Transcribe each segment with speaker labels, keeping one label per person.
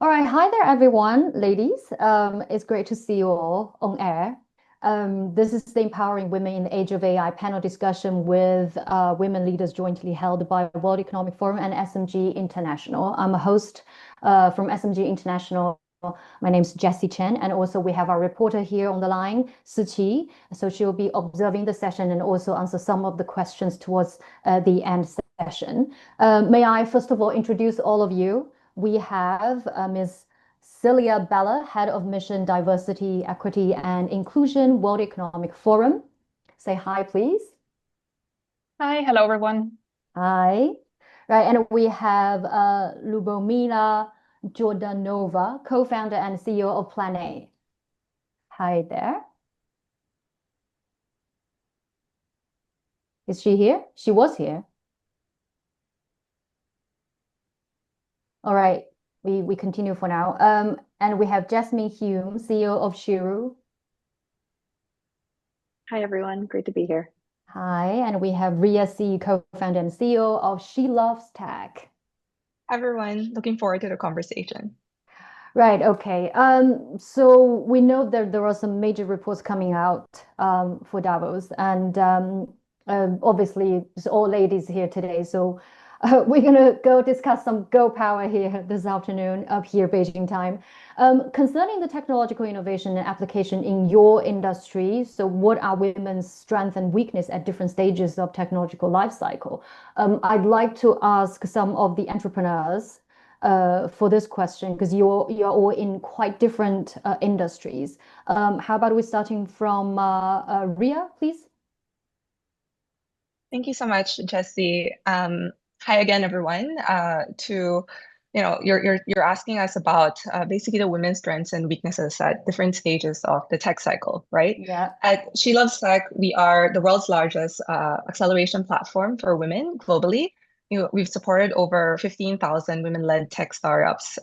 Speaker 1: All right, hi there, everyone, ladies. It's great to see you all on air. This is the Empowering Women in the Age of AI panel discussion with women leaders jointly held by World Economic Forum and SMG International. I'm a host from SMG International. My name's Jessie Chen, and also we have our reporter here on the line, Siqi. So she'll be observing the session and also answer some of the questions towards the end session. May I first of all introduce all of you? We have Ms. Silja Baller, Head of Mission Diversity, Equity and Inclusion, World Economic Forum. Say hi, please.
Speaker 2: Hi, hello everyone.
Speaker 1: Hi. Right, and we have Lubomila Jordanova, co-founder and CEO of Plan A. Hi there. Is she here? She was here. All right, we continue for now. And we have Jasmin Hume, CEO of Shiru.
Speaker 3: Hi, everyone. Great to be here.
Speaker 1: Hi, and we have Rhea See, co-founder and CEO of She Loves Tech.
Speaker 2: Everyone, looking forward to the conversation.
Speaker 1: Right, okay. So we know that there are some major reports coming out for Davos, and obviously it's all ladies here today. So we're gonna go discuss some girl power here this afternoon up here Beijing time. Concerning the technological innovation and application in your industry, so what are women's strength and weakness at different stages of technological life cycle? I'd like to ask some of the entrepreneurs for this question because you're all in quite different industries. How about we starting from Ria, please?
Speaker 2: Thank you so much, Jessie. Hi again, everyone. You're asking us about basically the women's strengths and weaknesses at different stages of the tech cycle, right?
Speaker 1: Yeah.
Speaker 2: At She Loves Tech, we are the world's largest acceleration platform for women globally. We've supported over 15,000 women-led tech startups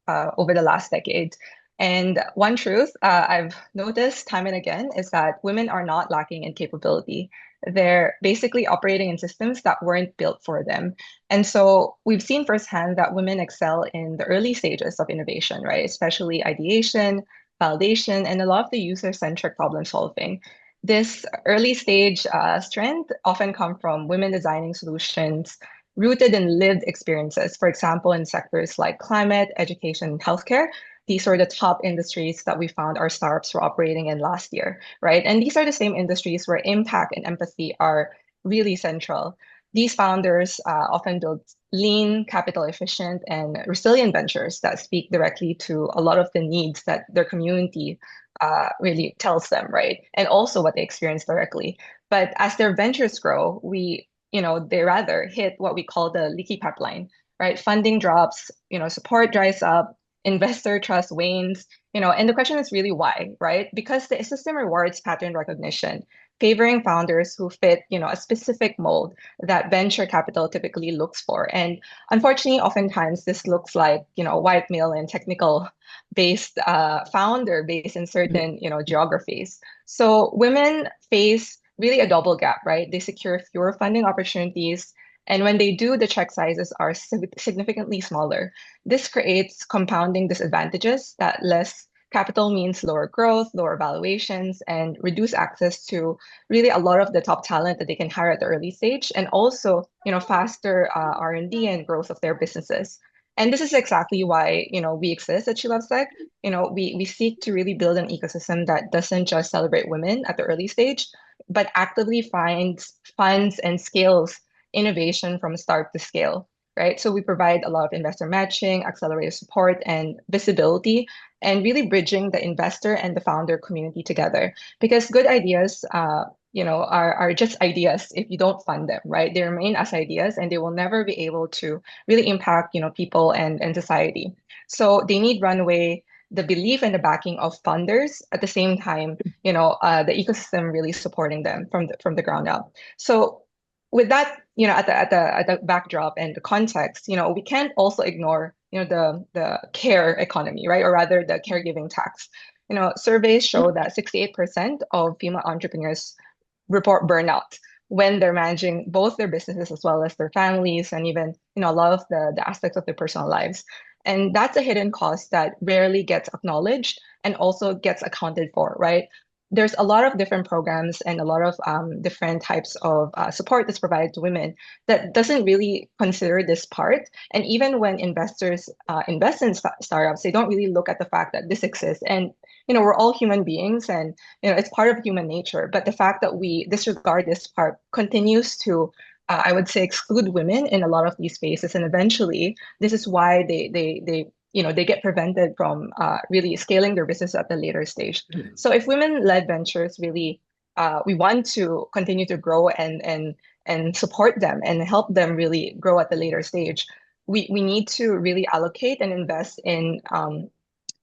Speaker 2: over the last decade. And one truth I've noticed time and again is that women are not lacking in capability. They're basically operating in systems that weren't built for them. And so we've seen firsthand that women excel in the early stages of innovation, right? Especially ideation, validation, and a lot of the user-centric problem solving. This early stage strength often come from women designing solutions rooted in lived experiences. For example, in sectors like climate, education, and healthcare, these are the top industries that we found our startups were operating in last year, right? And these are the same industries where impact and empathy are really central. These founders often build lean, capital efficient, and resilient ventures that speak directly to a lot of the needs that their community really tells them, right? And also what they experience directly. But as their ventures grow, they rather hit what we call the leaky pipeline, right? Funding drops, support dries up, investor trust wanes, and the question is really why, right? Because the system rewards pattern recognition, favoring founders who fit, a specific mold that venture capital typically looks for. And unfortunately, oftentimes this looks like, white male and technical based founder based in certain, geographies. So women face really a double gap, right? They secure fewer funding opportunities. And when they do, the check sizes are significantly smaller. This creates compounding disadvantages that less capital means lower growth, lower valuations, and reduce access to really a lot of the top talent that they can hire at the early stage, and also, faster R&D and growth of their businesses. And this is exactly why, we exist at She Loves Tech. We seek to really build an ecosystem that doesn't just celebrate women at the early stage, but actively finds, funds, and scales innovation from start to scale, right? So we provide a lot of investor matching, accelerator support, and visibility, and really bridging the investor and the founder community together. Because good ideas, are just ideas if you don't fund them, right? They remain as ideas, and they will never be able to really impact, people and society. So they need runway, the belief and the backing of funders at the same time, the ecosystem really supporting them from the ground up. So with that, at the backdrop and the context, we can't also ignore, the care economy, right? Or rather the caregiving tax. Surveys show that 68% of female entrepreneurs report burnout when they're managing both their businesses as well as their families and even, a lot of the aspects of their personal lives. And that's a hidden cost that rarely gets acknowledged and also gets accounted for, right? There's a lot of different programs and a lot of different types of support that's provided to women that doesn't really consider this part. And even when investors invest in startups, they don't really look at the fact that this exists. And we're all human beings, and it's part of human nature. But the fact that we disregard this part continues to, I would say, exclude women in a lot of these spaces. And eventually, this is why they get prevented from really scaling their business at the later stage. So if women-led ventures really, we want to continue to grow and support them and help them really grow at the later stage, we need to really allocate and invest in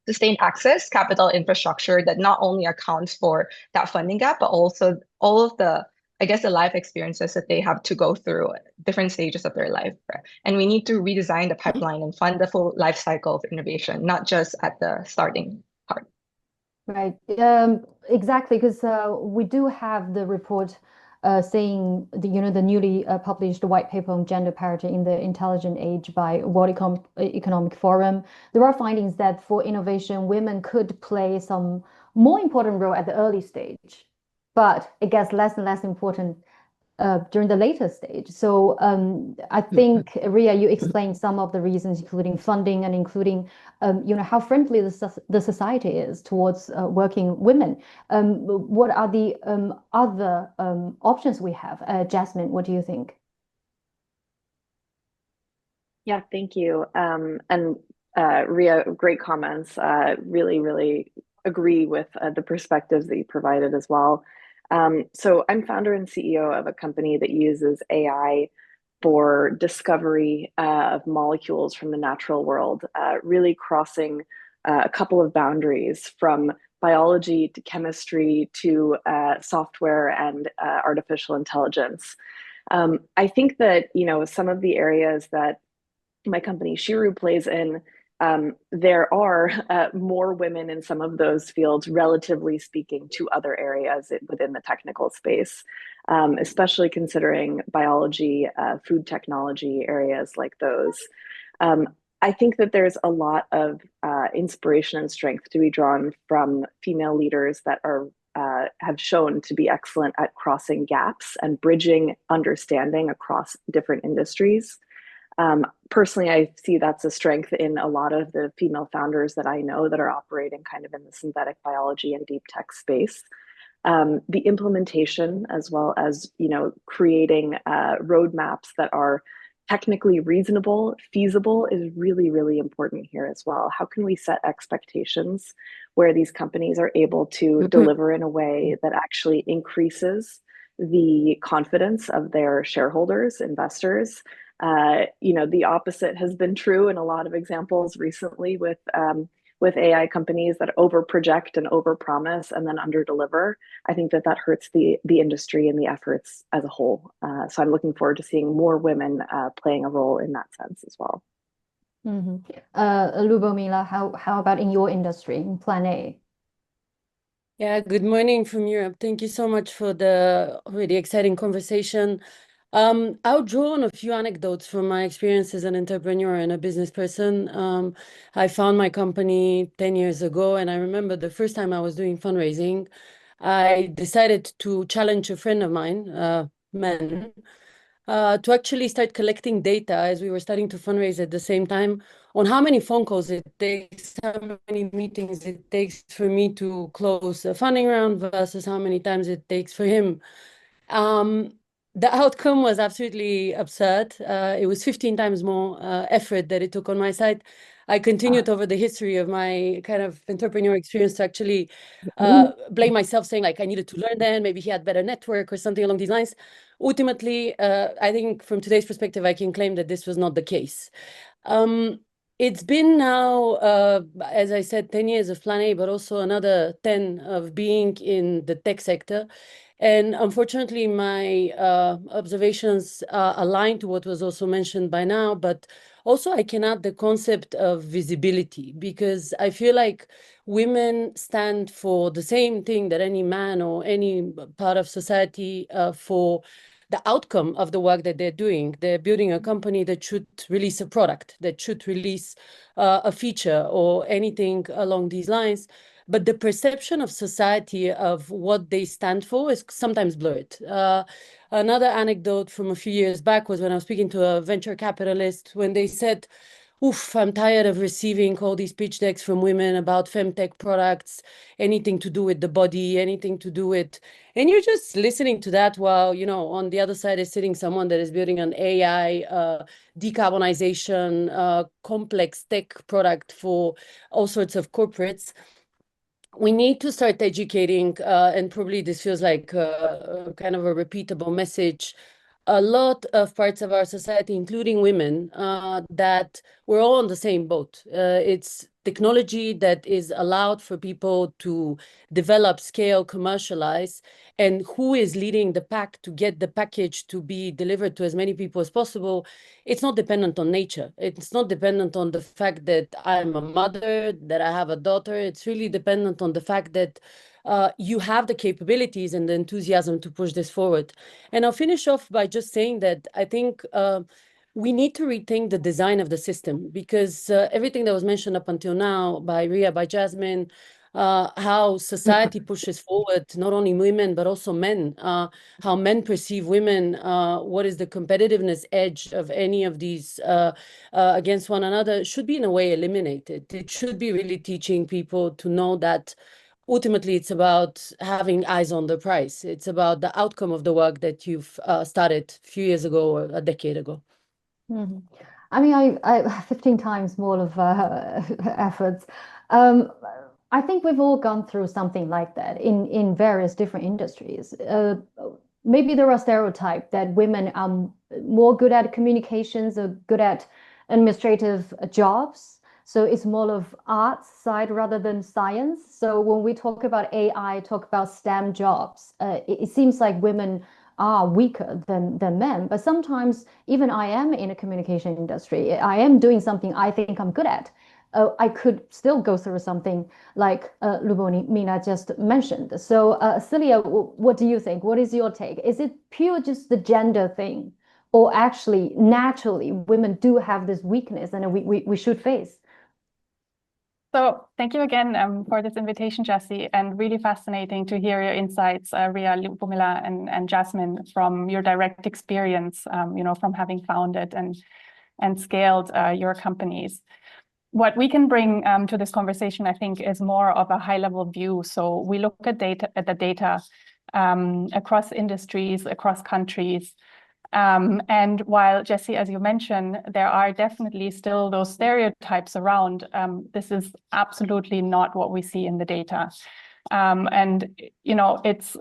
Speaker 2: sustained access, capital infrastructure that not only accounts for that funding gap, but also all of the, I guess, the life experiences that they have to go through different stages of their life. And we need to redesign the pipeline and fund the full life cycle of innovation, not just at the starting part.
Speaker 1: Right. Exactly, because we do have the report saying the newly published white paper on gender parity in the intelligent age by World Economic Forum. There are findings that for innovation, women could play some more important role at the early stage, but it gets less and less important during the later stage. So I think, Rhea, you explained some of the reasons, including funding and including, how friendly the society is towards working women. What are the other options we have? Jasmin, what do you think?
Speaker 3: Yeah, thank you. And Rhea, great comments. Really, really agree with the perspectives that you provided as well. So I'm founder and CEO of a company that uses AI for discovery of molecules from the natural world, really crossing a couple of boundaries from biology to chemistry to software and artificial intelligence. I think that, some of the areas that my company Shiru plays in, there are more women in some of those fields, relatively speaking, to other areas within the technical space, especially considering biology, food technology, areas like those. I think that there's a lot of inspiration and strength to be drawn from female leaders that are have shown to be excellent at crossing gaps and bridging understanding across different industries. Personally, I see that's a strength in a lot of the female founders that I know that are operating kind of in the synthetic biology and deep tech space. The implementation, as well as creating roadmaps that are technically reasonable, feasible, is really, really important here as well. How can we set expectations where these companies are able to deliver in a way that actually increases the confidence of their shareholders, investors? The opposite has been true in a lot of examples recently with AI companies that over-project and over-promise and then under-deliver. I think that hurts the industry and the efforts as a whole. So I'm looking forward to seeing more women playing a role in that sense as well.
Speaker 1: Lubomila, how about in your industry, in Plan A?
Speaker 4: Yeah, good morning from Europe. Thank you so much for the really exciting conversation. I'll draw on a few anecdotes from my experience as an entrepreneur and a business person. I found my company 10 years ago, and I remember the first time I was doing fundraising, I decided to challenge a friend of mine, men, to actually start collecting data as we were starting to fundraise at the same time on how many phone calls it takes, how many meetings it takes for me to close a funding round versus how many times it takes for him. The outcome was absolutely absurd. It was 15 times more effort that it took on my side. I continued over the history of my kind of entrepreneur experience to actually blame myself, saying like I needed to learn then, maybe he had better network or something along these lines. Ultimately, I think from today's perspective, I can claim that this was not the case. It's been now, as I said, 10 years of Plan A, but also another 10 of being in the tech sector. And unfortunately, my observations align to what was also mentioned by now, but also I can add the concept of visibility, because I feel like women stand for the same thing that any man or any part of society for the outcome of the work that they're doing. They're building a company that should release a product, that should release a feature or anything along these lines. But the perception of society of what they stand for is sometimes blurred. Another anecdote from a few years back was when I was speaking to a venture capitalist when they said, oof, I'm tired of receiving all these pitch decks from women about femtech products, anything to do with the body, anything to do with, and you're just listening to that while, you know, on the other side is sitting someone that is building an AI decarbonization, complex tech product for all sorts of corporates. We need to start educating, and probably this feels like kind of a repeatable message. A lot of parts of our society, including women, that we're all on the same boat. It's technology that is allowed for people to develop, scale, commercialize, and who is leading the pack to get the package to be delivered to as many people as possible. It's not dependent on nature. It's not dependent on the fact that I'm a mother, that I have a daughter. It's really dependent on the fact that you have the capabilities and the enthusiasm to push this forward. And I'll finish off by just saying that I think we need to rethink the design of the system, because everything that was mentioned up until now by Rhea, by Jasmin, how society pushes forward not only women but also men, how men perceive women, what is the competitiveness edge of any of these against one another, should be in a way eliminated. It should be really teaching people to know that ultimately it's about having eyes on the prize. It's about the outcome of the work that you've started a few years ago or a decade ago.
Speaker 1: Mhm. I mean, I 15 times more of efforts. Um, I think we've all gone through something like that in various different industries. Maybe there are stereotypes that women are more good at communications or good at administrative jobs. So it's more of arts side rather than science. So when we talk about AI, talk about STEM jobs, it seems like women are weaker than men. But sometimes even I am in a communication industry. I am doing something I think I'm good at. I could still go through something like Lubomila just mentioned. So Silja, what do you think? What is your take? Is it pure just the gender thing? Or actually, naturally, women do have this weakness and we should face?
Speaker 5: So thank you again for this invitation, Jessie, and really fascinating to hear your insights, Rhea, Lubomila, and Jasmin, from your direct experience, you know, from having founded and scaled your companies. What we can bring to this conversation, I think, is more of a high-level view. So we look at the data across industries, across countries. And while, Jessie, as you mentioned, there are definitely still those stereotypes around, this is absolutely not what we see in the data. And, you know, it's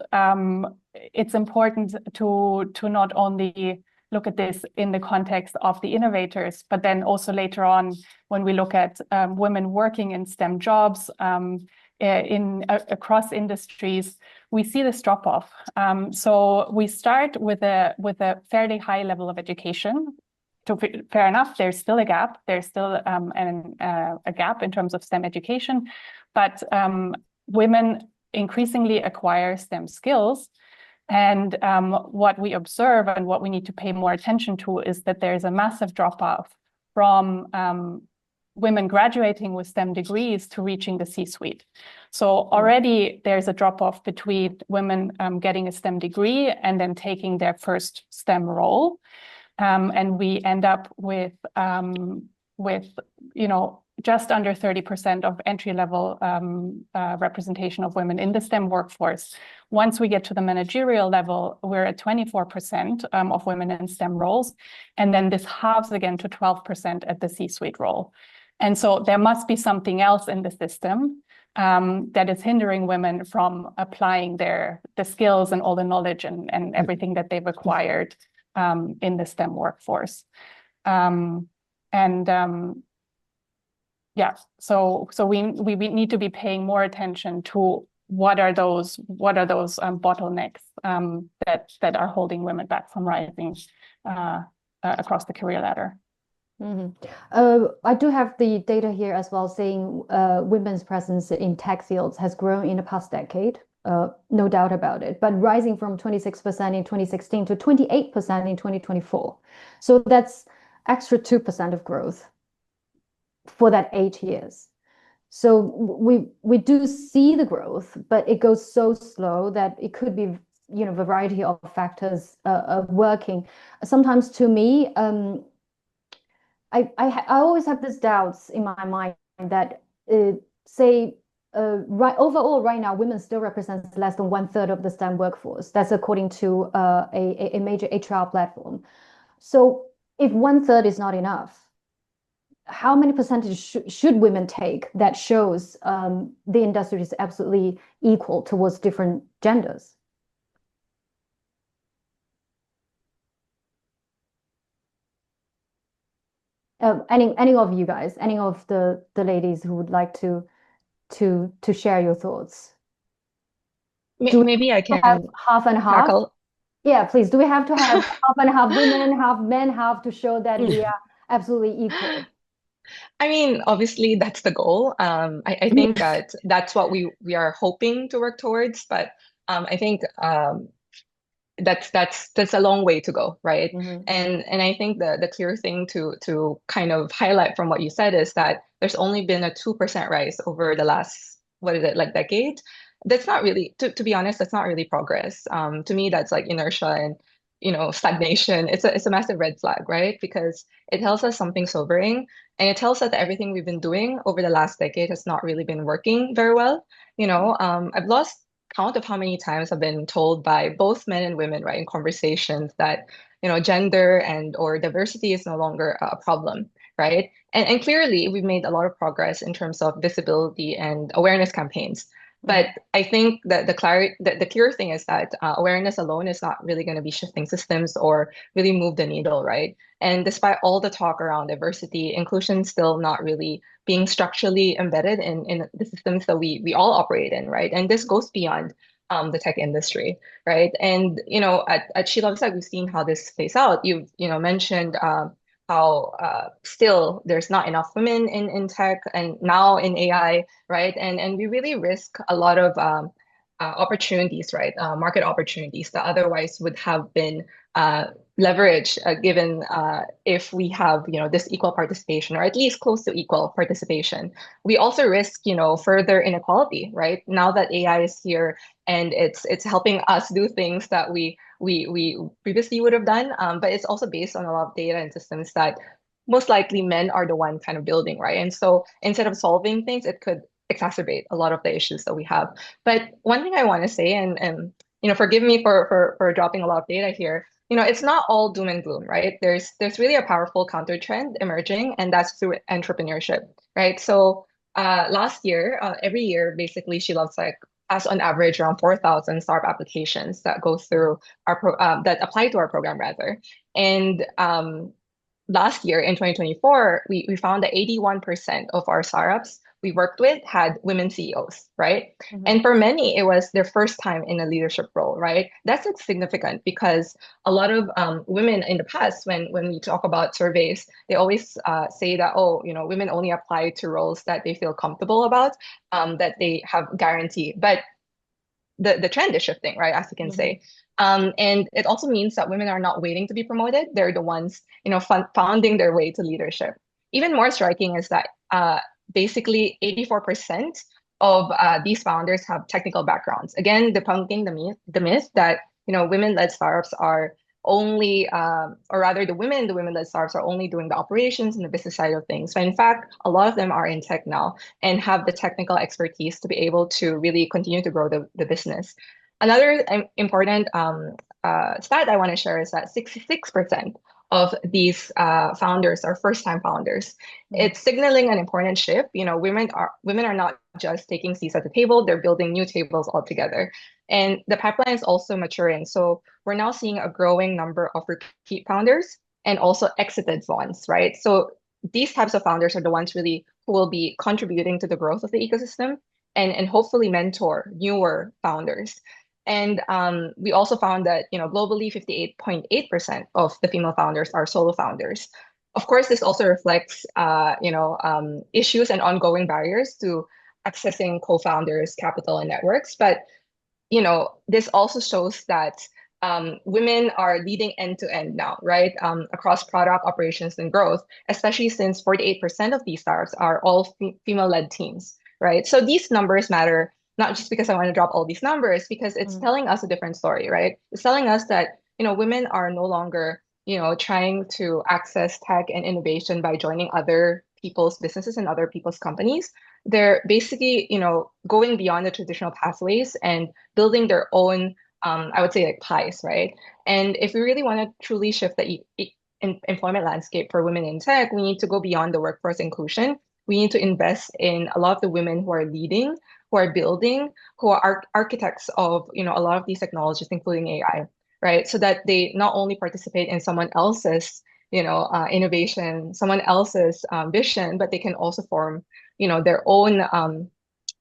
Speaker 5: important to not only look at this in the context of the innovators, but then also later on, when we look at women working in STEM jobs across industries, we see this drop off. So we start with a fairly high level of education. Fair enough, there's still a gap. There's still a gap in terms of STEM education, but women increasingly acquire STEM skills. And what we observe and what we need to pay more attention to is that there's a massive drop-off from women graduating with STEM degrees to reaching the C-suite. So already there's a drop-off between women getting a STEM degree and then taking their first STEM role. And we end up with you know, just under 30% of entry-level representation of women in the STEM workforce. Once we get to the managerial level, we're at 24% of women in STEM roles. And then this halves again to 12% at the C-suite role. And so there must be something else in the system that is hindering women from applying the skills and all the knowledge and everything that they've acquired in the STEM workforce. Yeah, so we need to be paying more attention to what are those bottlenecks that are holding women back from rising across the career ladder.
Speaker 1: Mm-hmm. I do have the data here as well, saying women's presence in tech fields has grown in the past decade. no doubt about it, but rising from 26% in 2016 to 28% in 2024. So that's extra 2% of growth for that 8 years. So we do see the growth, but it goes so slow that it could be, you know, a variety of factors working. Sometimes to me, I always have these doubts in my mind that overall right now, women still represent less than 1/3 of the STEM workforce. That's according to a major HR platform. So if 1/3 is not enough, how many percentage should women take that shows the industry is absolutely equal towards different genders? Any of you guys, any of the ladies who would like to share your thoughts?
Speaker 2: Maybe I can
Speaker 1: have half and half.
Speaker 2: tackle.
Speaker 1: Yeah, please. Do we have to have half and half women, half men, half to show that we are absolutely equal?
Speaker 2: I mean, obviously that's the goal. I think that's what we are hoping to work towards, but I think that's a long way to go, right? And I think the clear thing to kind of highlight from what you said is that there's only been a 2% rise over the last, what is it, like decade. That's not really, to be honest, that's not really progress. To me, that's like inertia and, you know, stagnation. It's a massive red flag, right? Because it tells us something sobering, and it tells us that everything we've been doing over the last decade has not really been working very well. You know, I've lost count of how many times I've been told by both men and women, right, in conversations that, you know, gender and or diversity is no longer a problem, right? And clearly we've made a lot of progress in terms of visibility and awareness campaigns. But I think that the clear thing is that awareness alone is not really going to be shifting systems or really move the needle, right? And despite all the talk around diversity, inclusion still not really being structurally embedded in the systems that we all operate in, right? And this goes beyond the tech industry, right? And you know, at Sheila's side, we've seen how this plays out. You've mentioned how still there's not enough women in tech and now in AI, right? And we really risk a lot of opportunities, right? Market opportunities that otherwise would have been leveraged given if we have, you know, this equal participation or at least close to equal participation. We also risk, you know, further inequality, right? Now that AI is here and it's helping us do things that we previously would have done, but it's also based on a lot of data and systems that most likely men are the one kind of building, right? And so instead of solving things, it could exacerbate a lot of the issues that we have. But one thing I want to say, and you know, forgive me for dropping a lot of data here, you know, it's not all doom and gloom, right? There's really a powerful counter trend emerging, and that's through entrepreneurship, right? So last year, every year, basically, She Loves Tech has on average around 4,000 startup applications that go through our that apply to our program rather. And last year in 2024, we found that 81% of our startups we worked with had women CEOs, right? And for many, it was their first time in a leadership role, right? That's significant because a lot of women in the past, when we talk about surveys, they always say that, oh, you know, women only apply to roles that they feel comfortable about, that they have guarantee. But the trend is shifting, right? As you can say. And it also means that women are not waiting to be promoted. They're the ones, you know, founding their way to leadership. Even more striking is that basically 84% of these founders have technical backgrounds. Again, debunking the myth that, you know, women-led startups are only, or rather the women-led startups are only doing the operations and the business side of things. So in fact, a lot of them are in tech now and have the technical expertise to be able to really continue to grow the business. Another important stat I want to share is that 66% of these founders are first-time founders. It's signaling an important shift. You know, women are not just taking seats at the table; they're building new tables altogether. And the pipeline is also maturing. So we're now seeing a growing number of repeat founders and also exited ones, right? So these types of founders are the ones really who will be contributing to the growth of the ecosystem and hopefully mentor newer founders. And we also found that, you know, globally, 58.8% of the female founders are solo founders. Of course, this also reflects, issues and ongoing barriers to accessing co-founders, capital, and networks. But this also shows that women are leading end to end now, right? Across product operations and growth, especially since 48% of these startups are all female-led teams, right? So these numbers matter, not just because I want to drop all these numbers, because it's telling us a different story, right? It's telling us that, women are no longer, trying to access tech and innovation by joining other people's businesses and other people's companies. They're basically, going beyond the traditional pathways and building their own, I would say, like pies, right? And if we really want to truly shift the employment landscape for women in tech, we need to go beyond the workforce inclusion. We need to invest in a lot of the women who are leading, who are building, who are architects of, a lot of these technologies, including AI, right? So that they not only participate in someone else's, innovation, someone else's vision, but they can also form, their own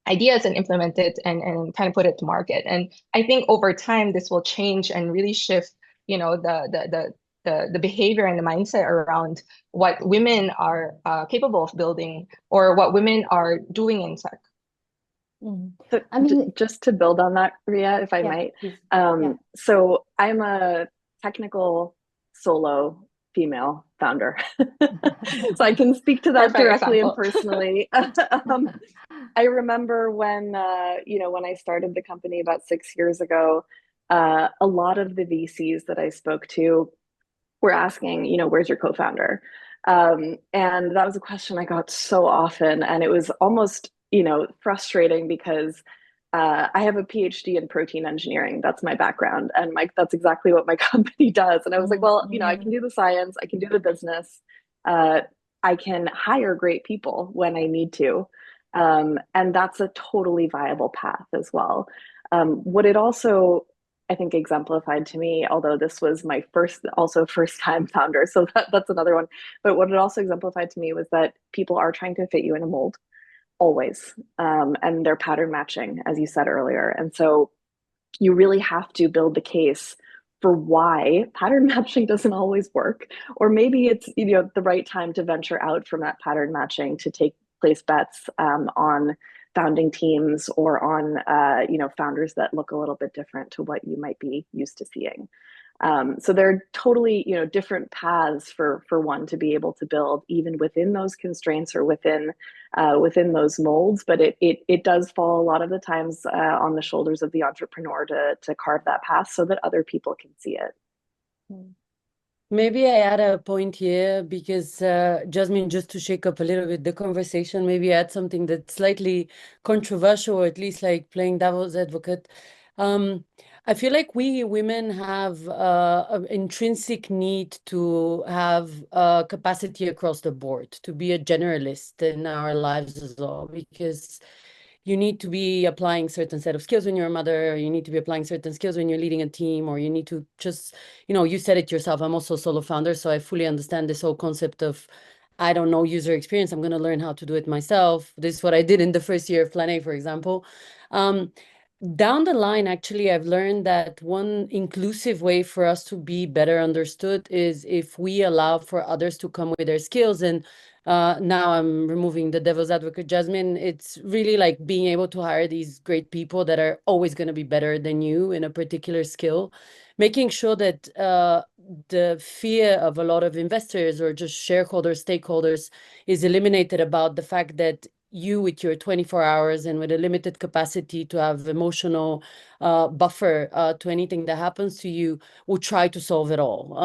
Speaker 2: ideas and implement it and kind of put it to market. And I think over time, this will change and really shift, the behavior and the mindset around what women are capable of building or what women are doing in tech.
Speaker 3: So I mean, just to build on that, Rhea, if I might. So I'm a technical solo female founder. So I can speak to that directly and personally. I remember when, when I started the company about 6 years ago, a lot of the VCs that I spoke to were asking, where's your co-founder? And that was a question I got so often. And it was almost, frustrating because I have a PhD in protein engineering. That's my background. And that's exactly what my company does. And I was like, well, I can do the science, I can do the business. I can hire great people when I need to. And that's a totally viable path as well. What it also, I think, exemplified to me, although this was my first time founder, so that's another one. But what it also exemplified to me was that people are trying to fit you in a mold, always. And they're pattern matching, as you said earlier. And so you really have to build the case for why pattern matching doesn't always work. Or maybe it's the right time to venture out from that pattern matching to place bets on founding teams or on founders that look a little bit different to what you might be used to seeing. So there are totally different paths for one to be able to build even within those constraints or within those molds, but it does fall a lot of the times on the shoulders of the entrepreneur to carve that path so that other people can see it.
Speaker 4: Maybe I add a point here because Jasmin, just to shake up a little bit the conversation, maybe add something that's slightly controversial, or at least like playing devil's advocate. I feel like we women have an intrinsic need to have capacity across the board, to be a generalist in our lives as well, because you need to be applying certain set of skills when you're a mother, or you need to be applying certain skills when you're leading a team, or you need to just, you said it yourself, I'm also a solo founder, so I fully understand this whole concept of, I don't know user experience, I'm going to learn how to do it myself. This is what I did in the first year of Plan A, for example. Down the line, actually, I've learned that one inclusive way for us to be better understood is if we allow for others to come with their skills. And now I'm removing the devil's advocate, Jasmin. It's really like being able to hire these great people that are always going to be better than you in a particular skill, making sure that the fear of a lot of investors or just shareholders, stakeholders is eliminated about the fact that you, with your 24 hours and with a limited capacity to have emotional buffer to anything that happens to you, will try to solve it all.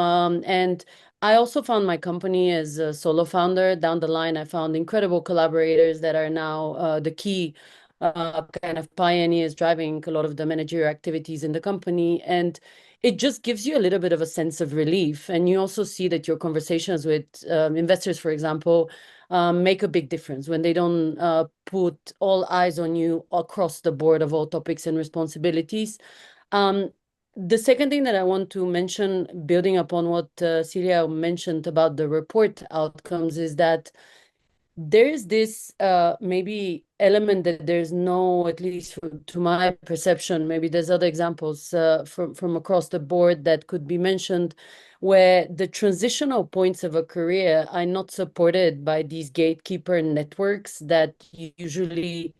Speaker 4: And I also found my company as a solo founder. Down the line, I found incredible collaborators that are now the key kind of pioneers driving a lot of the managerial activities in the company. And it just gives you a little bit of a sense of relief. And you also see that your conversations with investors, for example, make a big difference when they don't put all eyes on you across the board of all topics and responsibilities. The second thing that I want to mention, building upon what Silja mentioned about the report outcomes, is that there's this maybe element that there's no, at least to my perception, maybe there's other examples from across the board that could be mentioned, where the transitional points of a career are not supported by these gatekeeper networks that usually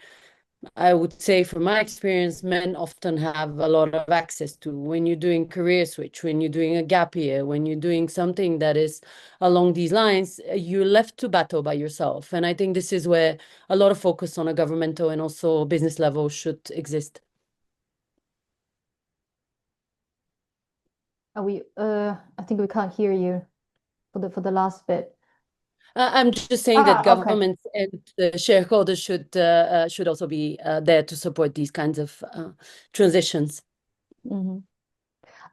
Speaker 4: I would say from my experience, men often have a lot of access to. When you're doing career switch, when you're doing a gap year, when you're doing something that is along these lines, you're left to battle by yourself. And I think this is where a lot of focus on a governmental and also business level should exist.
Speaker 1: I think we can't hear you for the last bit.
Speaker 4: I'm just saying that
Speaker 1: okay.
Speaker 4: governments and the shareholders should also be there to support these kinds of transitions.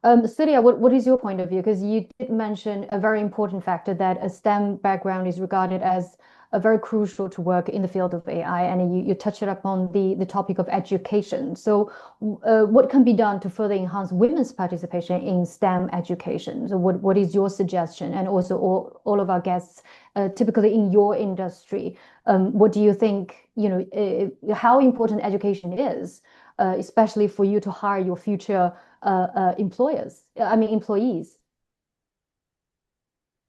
Speaker 1: Silja, what is your point of view? Because you did mention a very important factor that a STEM background is regarded as a very crucial to work in the field of AI, and you touched upon the topic of education. So, what can be done to further enhance women's participation in STEM education? So, what is your suggestion? And also, all of our guests, typically in your industry, what do you think? How important education is, especially for you to hire your future employees.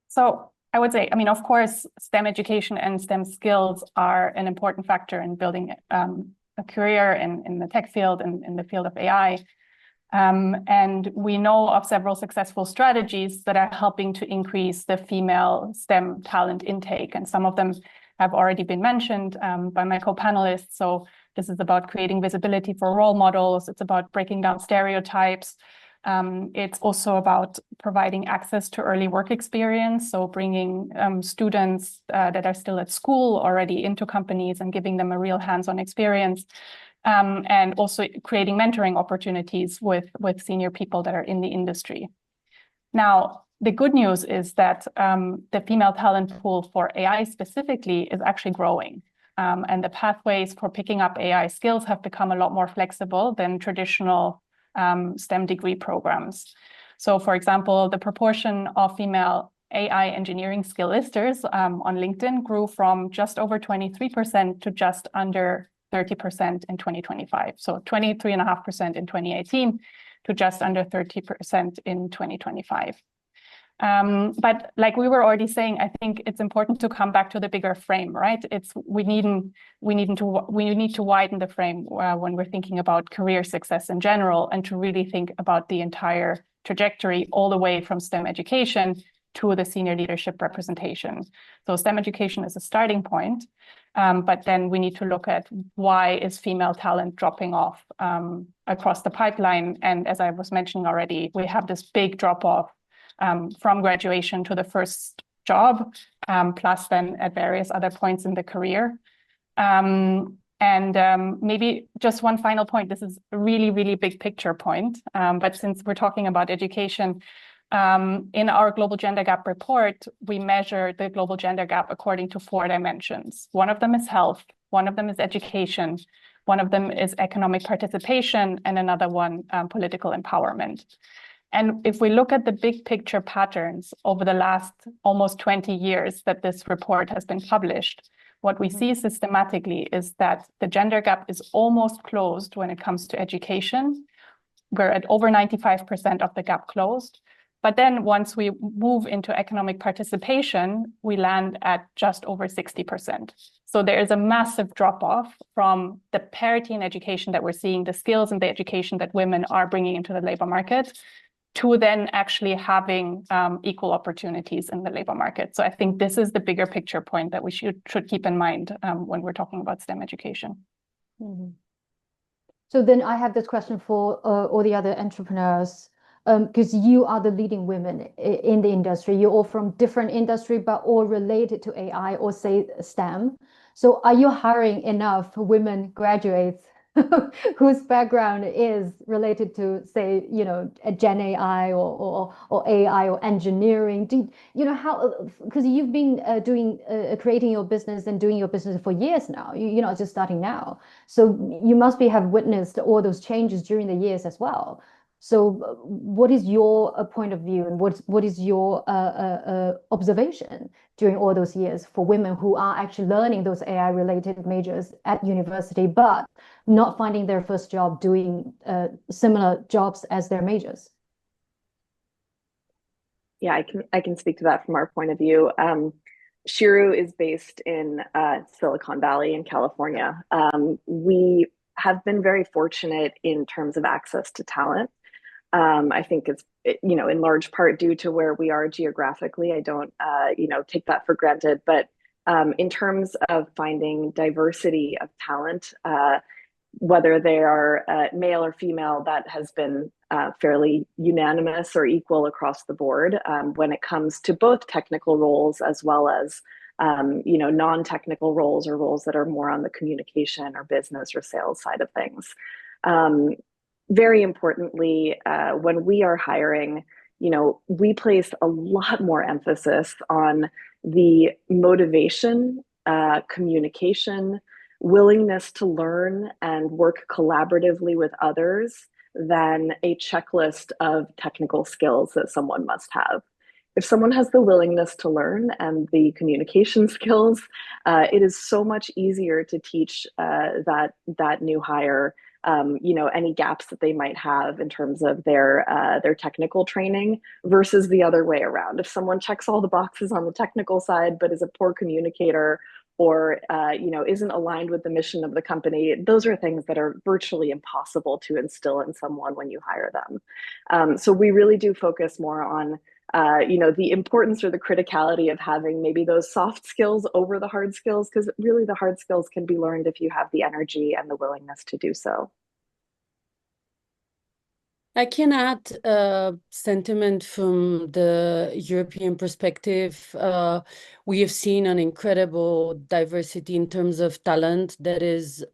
Speaker 5: So I would say, of course, STEM education and STEM skills are an important factor in building a career in the tech field and in the field of AI. And we know of several successful strategies that are helping to increase the female STEM talent intake. And some of them have already been mentioned by my co-panelists. So this is about creating visibility for role models. It's about breaking down stereotypes. It's also about providing access to early work experience. So bringing students that are still at school already into companies and giving them a real hands-on experience. And also creating mentoring opportunities with senior people that are in the industry. Now, the good news is that the female talent pool for AI specifically is actually growing. And the pathways for picking up AI skills have become a lot more flexible than traditional STEM degree programs. So, for example, the proportion of female AI engineering skill listers on LinkedIn grew from just over 23% to just under 30% in 2025. So 23.5% in 2018 to just under 30% in 2025. But like we were already saying, I think it's important to come back to the bigger frame, right? We need to widen the frame when we're thinking about career success in general, and to really think about the entire trajectory all the way from STEM education to the senior leadership representation. So STEM education is a starting point, but then we need to look at why is female talent dropping off across the pipeline. And as I was mentioning already, we have this big drop off from graduation to the first job, plus then at various other points in the career. Maybe just one final point. This is a really, really big picture point. But since we're talking about education, in our Global Gender Gap report, we measure the global gender gap according to 4 dimensions. One of them is health, one of them is education, one of them is economic participation, and another one, political empowerment. And if we look at the big picture patterns over the last almost 20 years that this report has been published, what we see systematically is that the gender gap is almost closed when it comes to education. We're at over 95% of the gap closed. But then once we move into economic participation, we land at just over 60%. So there is a massive drop-off from the parity in education that we're seeing, the skills and the education that women are bringing into the labor market, to then actually having equal opportunities in the labor market. So I think this is the bigger picture point that we should keep in mind when we're talking about STEM education.
Speaker 1: Mm-hmm. So then I have this question for all the other entrepreneurs, because you are the leading women in the industry. You're all from different industry, but all related to AI or say STEM. So are you hiring enough women graduates whose background is related to, say, a Gen AI or AI or engineering? How, because you've been creating your business and doing your business for years now. You're not just starting now. So you must have witnessed all those changes during the years as well. So what is your point of view, and what is your observation during all those years for women who are actually learning those AI-related majors at university, but not finding their first job doing similar jobs as their majors?
Speaker 3: Yeah, I can speak to that from our point of view. Shiru is based in Silicon Valley in California. We have been very fortunate in terms of access to talent. I think it's, you know, in large part due to where we are geographically. I don't, you know, take that for granted. But in terms of finding diversity of talent, whether they are male or female, that has been fairly unanimous or equal across the board when it comes to both technical roles as well as you know, non-technical roles or roles that are more on the communication or business or sales side of things. Very importantly, when we are hiring, you know, we place a lot more emphasis on the motivation, communication, willingness to learn and work collaboratively with others than a checklist of technical skills that someone must have. If someone has the willingness to learn and the communication skills, it is so much easier to teach that new hire, you know, any gaps that they might have in terms of their technical training versus the other way around. If someone checks all the boxes on the technical side but is a poor communicator or you know, isn't aligned with the mission of the company, those are things that are virtually impossible to instill in someone when you hire them. So we really do focus more on you know, the importance or the criticality of having maybe those soft skills over the hard skills, because really the hard skills can be learned if you have the energy and the willingness to do so.
Speaker 4: I can add sentiment from the European perspective. We have seen an incredible diversity in terms of talent that is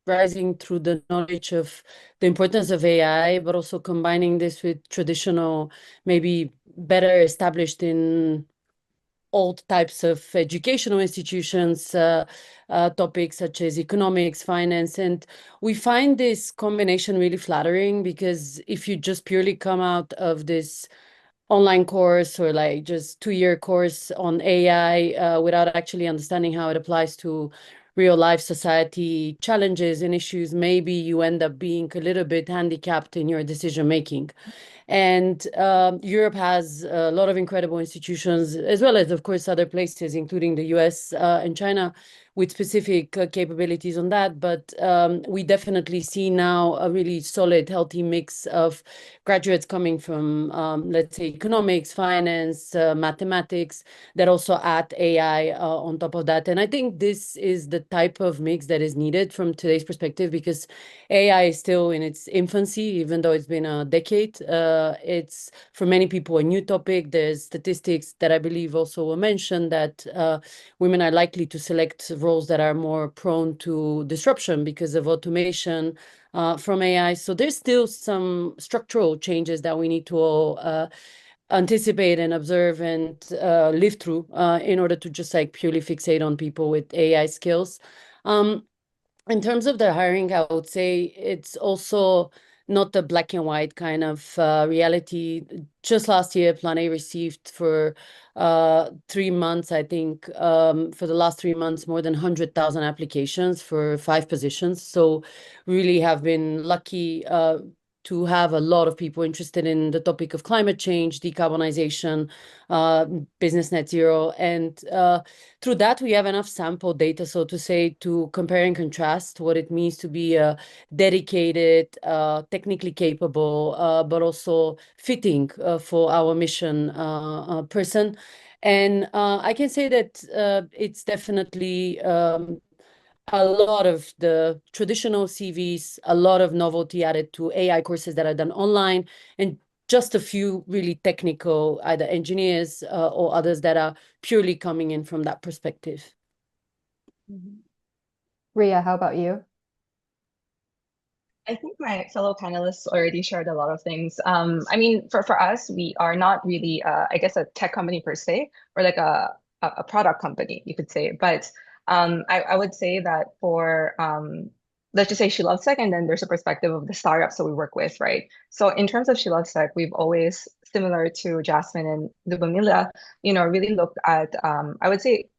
Speaker 4: rising through the knowledge of the importance of AI, but also combining this with traditional, maybe better established in old types of educational institutions, topics such as economics, finance. And we find this combination really flattering because if you just purely come out of this online course or like just 2-year course on AI without actually understanding how it applies to real life society challenges and issues, maybe you end up being a little bit handicapped in your decision making. And Europe has a lot of incredible institutions, as well as, of course, other places, including the US and China, with specific capabilities on that. But we definitely see now a really solid, healthy mix of graduates coming from, let's say, economics, finance, mathematics, that also add AI on top of that. And I think this is the type of mix that is needed from today's perspective, because AI is still in its infancy, even though it's been a decade. It's, for many people, a new topic. There's statistics that I believe also were mentioned that women are likely to select roles that are more prone to disruption because of automation from AI. So there's still some structural changes that we need to all anticipate and observe and live through in order to just like purely fixate on people with AI skills. In terms of the hiring, I would say it's also not a black and white kind of reality. Just last year, Plan A received for 3 months, I think, for the last 3 months, more than 100,000 applications for 5 positions. So really have been lucky to have a lot of people interested in the topic of climate change, decarbonization, business net zero. And through that, we have enough sample data, so to say, to compare and contrast what it means to be a dedicated, technically capable, but also fitting for our mission person. And I can say that it's definitely a lot of the traditional CVs, a lot of novelty added to AI courses that are done online, and just a few really technical, either engineers or others that are purely coming in from that perspective.
Speaker 1: Rhea, how about you?
Speaker 2: I think my fellow panelists already shared a lot of things. I mean, for us, we are not really, I guess, a tech company per se, or like a product company, you could say. But I would say that for, let's just say She Loves Tech, and then there's a perspective of the startups that we work with, right? So in terms of She Loves Tech, we've always, similar to Jasmin and Lubomila, you know, really looked at, I would say,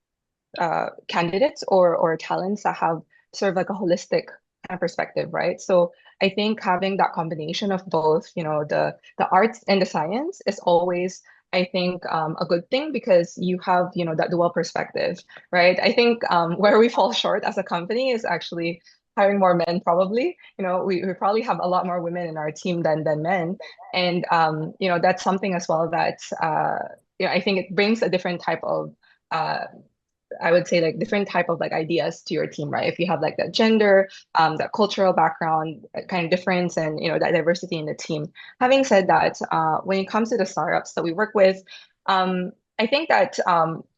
Speaker 2: candidates or talents that have sort of like a holistic kind of perspective, right? So I think having that combination of both, you know, the arts and the science is always I think a good thing because you have, that dual perspective, right? I think where we fall short as a company is actually hiring more men probably. We probably have a lot more women in our team than men. And that's something as well that I think it brings a different type of I would say like different type of like ideas to your team, right? If you have like that gender, that cultural background kind of difference, and that diversity in the team. Having said that, when it comes to the startups that we work with, I think that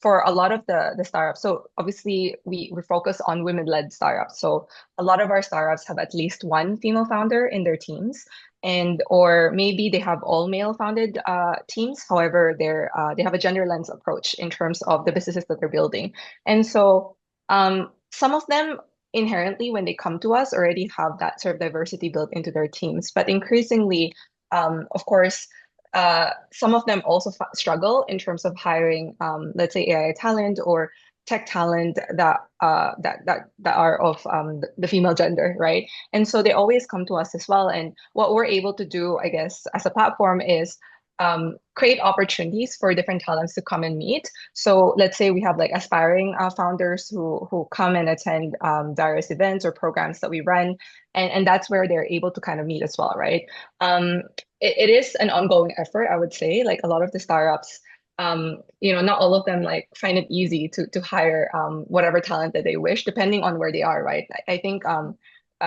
Speaker 2: for a lot of the startups, so obviously we focus on women-led startups. So a lot of our startups have at least one female founder in their teams, and or maybe they have all male founded teams. However, they have a gender lens approach in terms of the businesses that they're building. And so some of them inherently, when they come to us, already have that sort of diversity built into their teams. But increasingly, of course, some of them also struggle in terms of hiring, let's say, AI talent or tech talent that are of the female gender, right? And so they always come to us as well. And what we're able to do, I guess, as a platform is create opportunities for different talents to come and meet. So let's say we have like aspiring founders who come and attend various events or programs that we run, and that's where they're able to kind of meet as well, right? It is an ongoing effort, I would say. Like a lot of the startups, not all of them like find it easy to hire whatever talent that they wish, depending on where they are, right? I think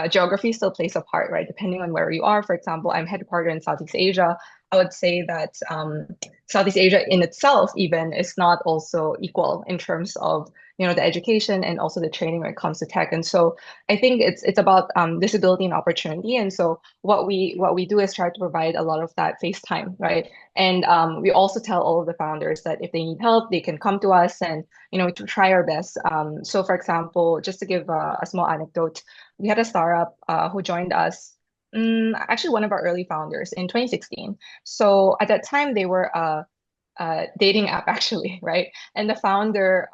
Speaker 2: geography still plays a part, right? Depending on where you are. For example, I'm headquartered in Southeast Asia. I would say that Southeast Asia in itself even is not also equal in terms of the education and also the training when it comes to tech. And so I think it's about visibility and opportunity. And so what we do is try to provide a lot of that face time, right? And we also tell all of the founders that if they need help, they can come to us and to try our best. So for example, just to give a small anecdote, we had a startup who joined us. Actually, one of our early founders in 2016. So at that time, they were a dating app, actually, right? And the founder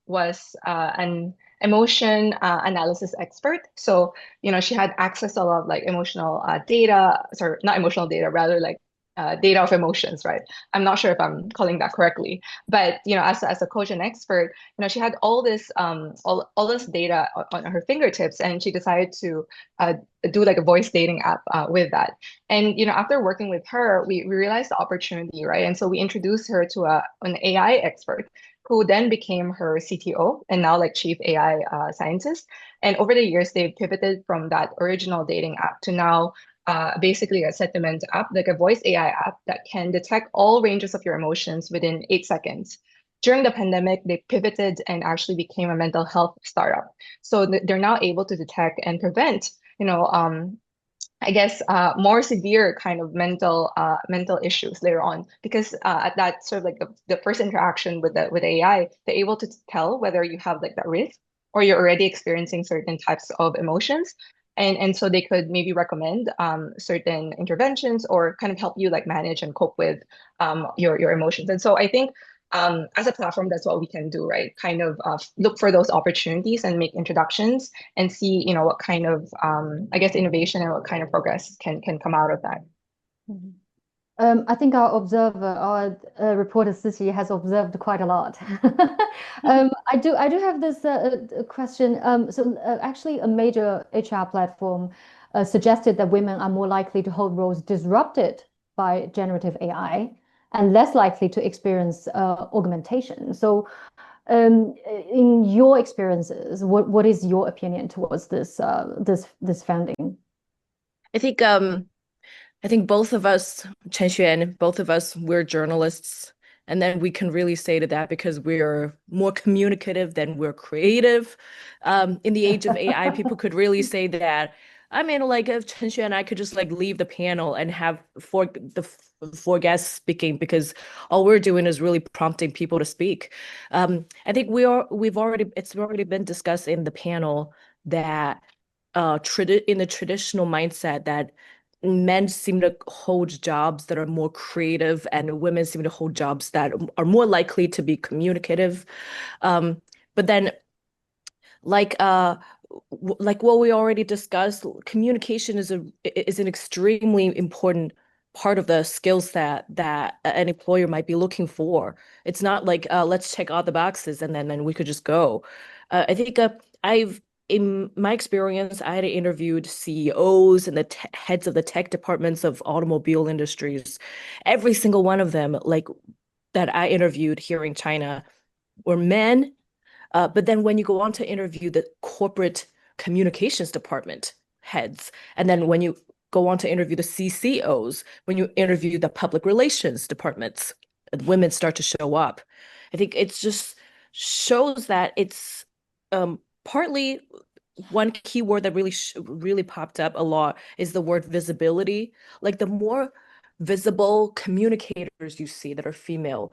Speaker 2: was an emotion analysis expert. So, she had access to a lot of like emotional data, sorry, not emotional data, rather like data of emotions, right? I'm not sure if I'm calling that correctly, but as a coach and expert, she had all this all this data on her fingertips, and she decided to do like a voice dating app with that. And after working with her, we realized the opportunity, right? And so we introduced her to an AI expert who then became her CTO and now like chief AI scientist. And over the years, they've pivoted from that original dating app to now basically a sentiment app, like a voice AI app that can detect all ranges of your emotions within 8 seconds. During the pandemic, they pivoted and actually became a mental health startup. So they're now able to detect and prevent, I guess more severe kind of mental issues later on, because at that sort of like the first interaction with AI, they're able to tell whether you have like that risk or you're already experiencing certain types of emotions. And so they could maybe recommend certain interventions or kind of help you like manage and cope with your emotions. And so I think as a platform, that's what we can do, right? Kind of look for those opportunities and make introductions and see, what kind of, I guess, innovation and what kind of progress can come out of that.
Speaker 1: I think our observer, our reporter Siqi has observed quite a lot. I do have this question. So actually, a major HR platform suggested that women are more likely to hold roles disrupted by generative AI and less likely to experience augmentation. So, in your experiences, what is your opinion towards this founding?
Speaker 6: I think both of us, Chen Xuan, both of us, we're journalists. And then we can really say to that because we're more communicative than we're creative. In the age of AI, people could really say that. I mean, like if Chen Xuan and I could just like leave the panel and have four guests speaking because all we're doing is really prompting people to speak. I think it's already been discussed in the panel that in the traditional mindset that men seem to hold jobs that are more creative and women seem to hold jobs that are more likely to be communicative. But then like what we already discussed, communication is an extremely important part of the skills that an employer might be looking for. It's not like let's check all the boxes and then we could just go. I think in my experience, I had interviewed CEOs and the heads of the tech departments of automobile industries. Every single one of them, like that I interviewed here in China, were men. But then when you go on to interview the corporate communications department heads, and then when you go on to interview the CCOs, when you interview the public relations departments, women start to show up. I think it's just shows that it's partly one keyword that really popped up a lot is the word visibility. Like the more visible communicators you see that are female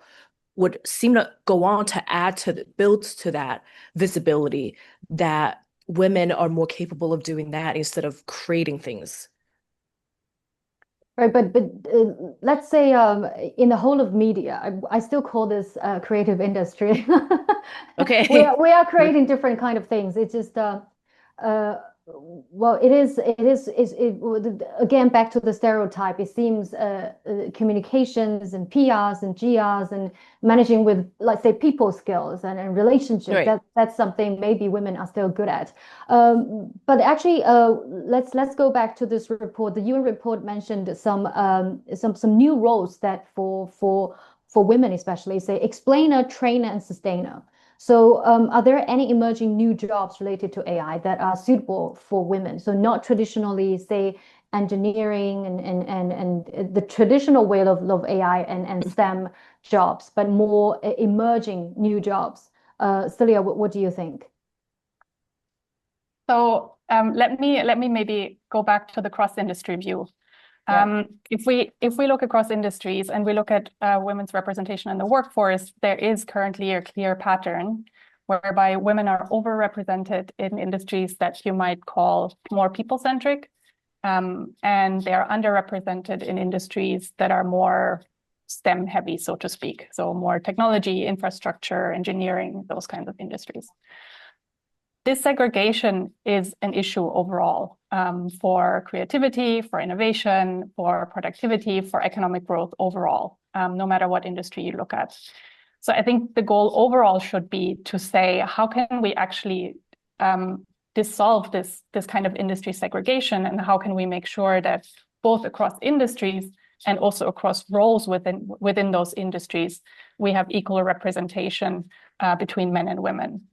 Speaker 6: would seem to go on to add to build to that visibility that women are more capable of doing that instead of creating things.
Speaker 1: Right, but let's say in the whole of media, I still call this creative industry.
Speaker 6: Okay.
Speaker 1: We are creating different kind of things. It's just well, it is again back to the stereotype. It seems communications and PRs and GRs and managing with, let's say, people skills and relationships.
Speaker 6: Right.
Speaker 1: That's something maybe women are still good at. But actually, let's go back to this report. The UN report mentioned some new roles that for women especially, say explainer, trainer, and sustainer. So are there any emerging new jobs related to AI that are suitable for women? So not traditionally, say, engineering and the traditional way of AI and STEM jobs, but more emerging new jobs. Silja, what do you think?
Speaker 5: So let me maybe go back to the cross-industry view. If we look across industries and we look at women's representation in the workforce, there is currently a clear pattern whereby women are overrepresented in industries that you might call more people-centric, and they are underrepresented in industries that are more STEM heavy, so to speak. So more technology, infrastructure, engineering, those kinds of industries. This segregation is an issue overall for creativity, for innovation, for productivity, for economic growth overall, no matter what industry you look at. So I think the goal overall should be to say, how can we actually dissolve this kind of industry segregation, and how can we make sure that both across industries and also across roles within those industries, we have equal representation between men and women.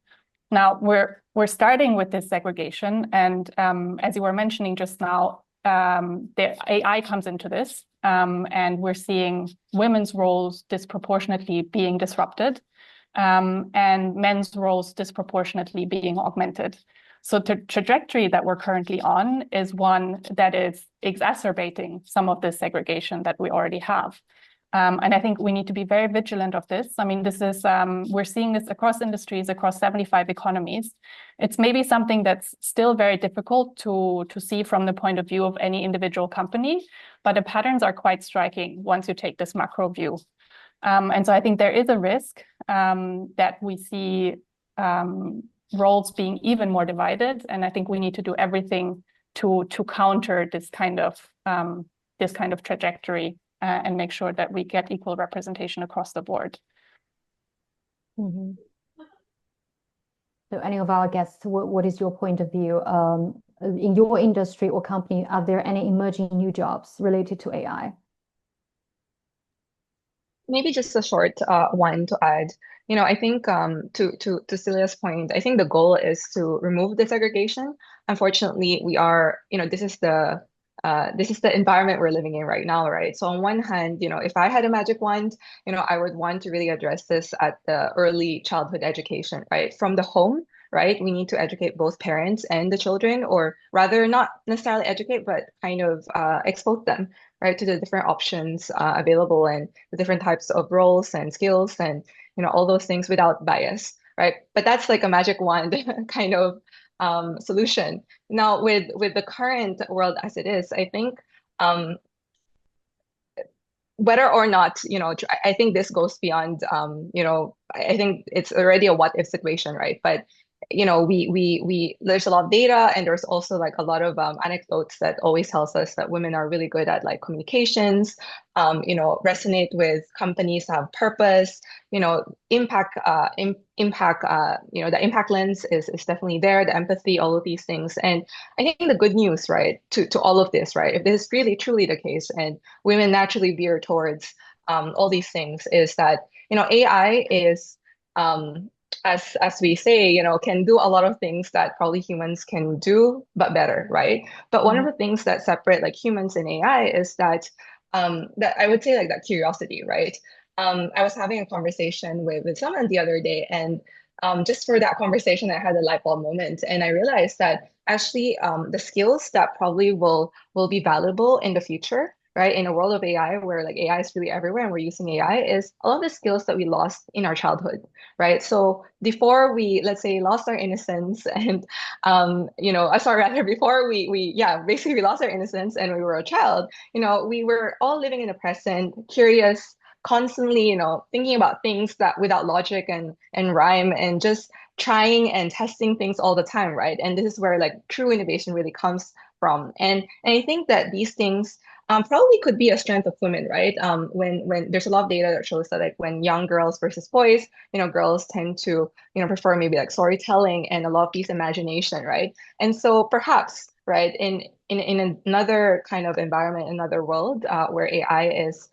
Speaker 5: Now, we're starting with this segregation, and as you were mentioning just now, the AI comes into this, and we're seeing women's roles disproportionately being disrupted, and men's roles disproportionately being augmented. So the trajectory that we're currently on is one that is exacerbating some of the segregation that we already have. And I think we need to be very vigilant of this. I mean, this is we're seeing this across industries, across 75 economies. It's maybe something that's still very difficult to see from the point of view of any individual company, but the patterns are quite striking once you take this macro view. And so I think there is a risk that we see roles being even more divided, and I think we need to do everything to counter this kind of trajectory. And make sure that we get equal representation across the board.
Speaker 1: Mm-hmm. So any of our guests, what is your point of view? In your industry or company, are there any emerging new jobs related to AI?
Speaker 2: Maybe just a short one to add. I think to Silja's point, I think the goal is to remove the segregation. Unfortunately, we are, this is the environment we're living in right now, right? So on one hand, if I had a magic wand, I would want to really address this at the early childhood education, right? From the home, right? We need to educate both parents and the children, or rather not necessarily educate, but kind of expose them, right, to the different options available and the different types of roles and skills and, all those things without bias, right? But that's like a magic wand kind of solution. Now, with the current world as it is, I think whether or not, I think this goes beyond, I think it's already a what if situation, right? But there's a lot of data, and there's also like a lot of anecdotes that always tells us that women are really good at like communications, resonate with companies, have purpose, impact, the impact lens is definitely there, the empathy, all of these things. And I think the good news, right, to all of this, right, if this is really truly the case and women naturally veer towards all these things, is that, AI is, as we say, can do a lot of things that probably humans can do, but better, right? But one of the things that separate like humans and AI is that that I would say like that curiosity, right? I was having a conversation with someone the other day, and just for that conversation, I had a light bulb moment, and I realized that actually the skills that probably will be valuable in the future, right, in a world of AI where like AI is really everywhere and we're using AI, is a lot of the skills that we lost in our childhood, right? So before we, let's say, lost our innocence and rather before we basically we lost our innocence and we were a child, we were all living in the present, curious, constantly, thinking about things that without logic and rhyme, and just trying and testing things all the time, right? And this is where like true innovation really comes from. And I think that these things probably could be a strength of women, right? When there's a lot of data that shows that like when young girls versus boys, girls tend to, prefer maybe like storytelling and a lot of piece imagination, right? And so perhaps, right, in another kind of environment, another world where AI is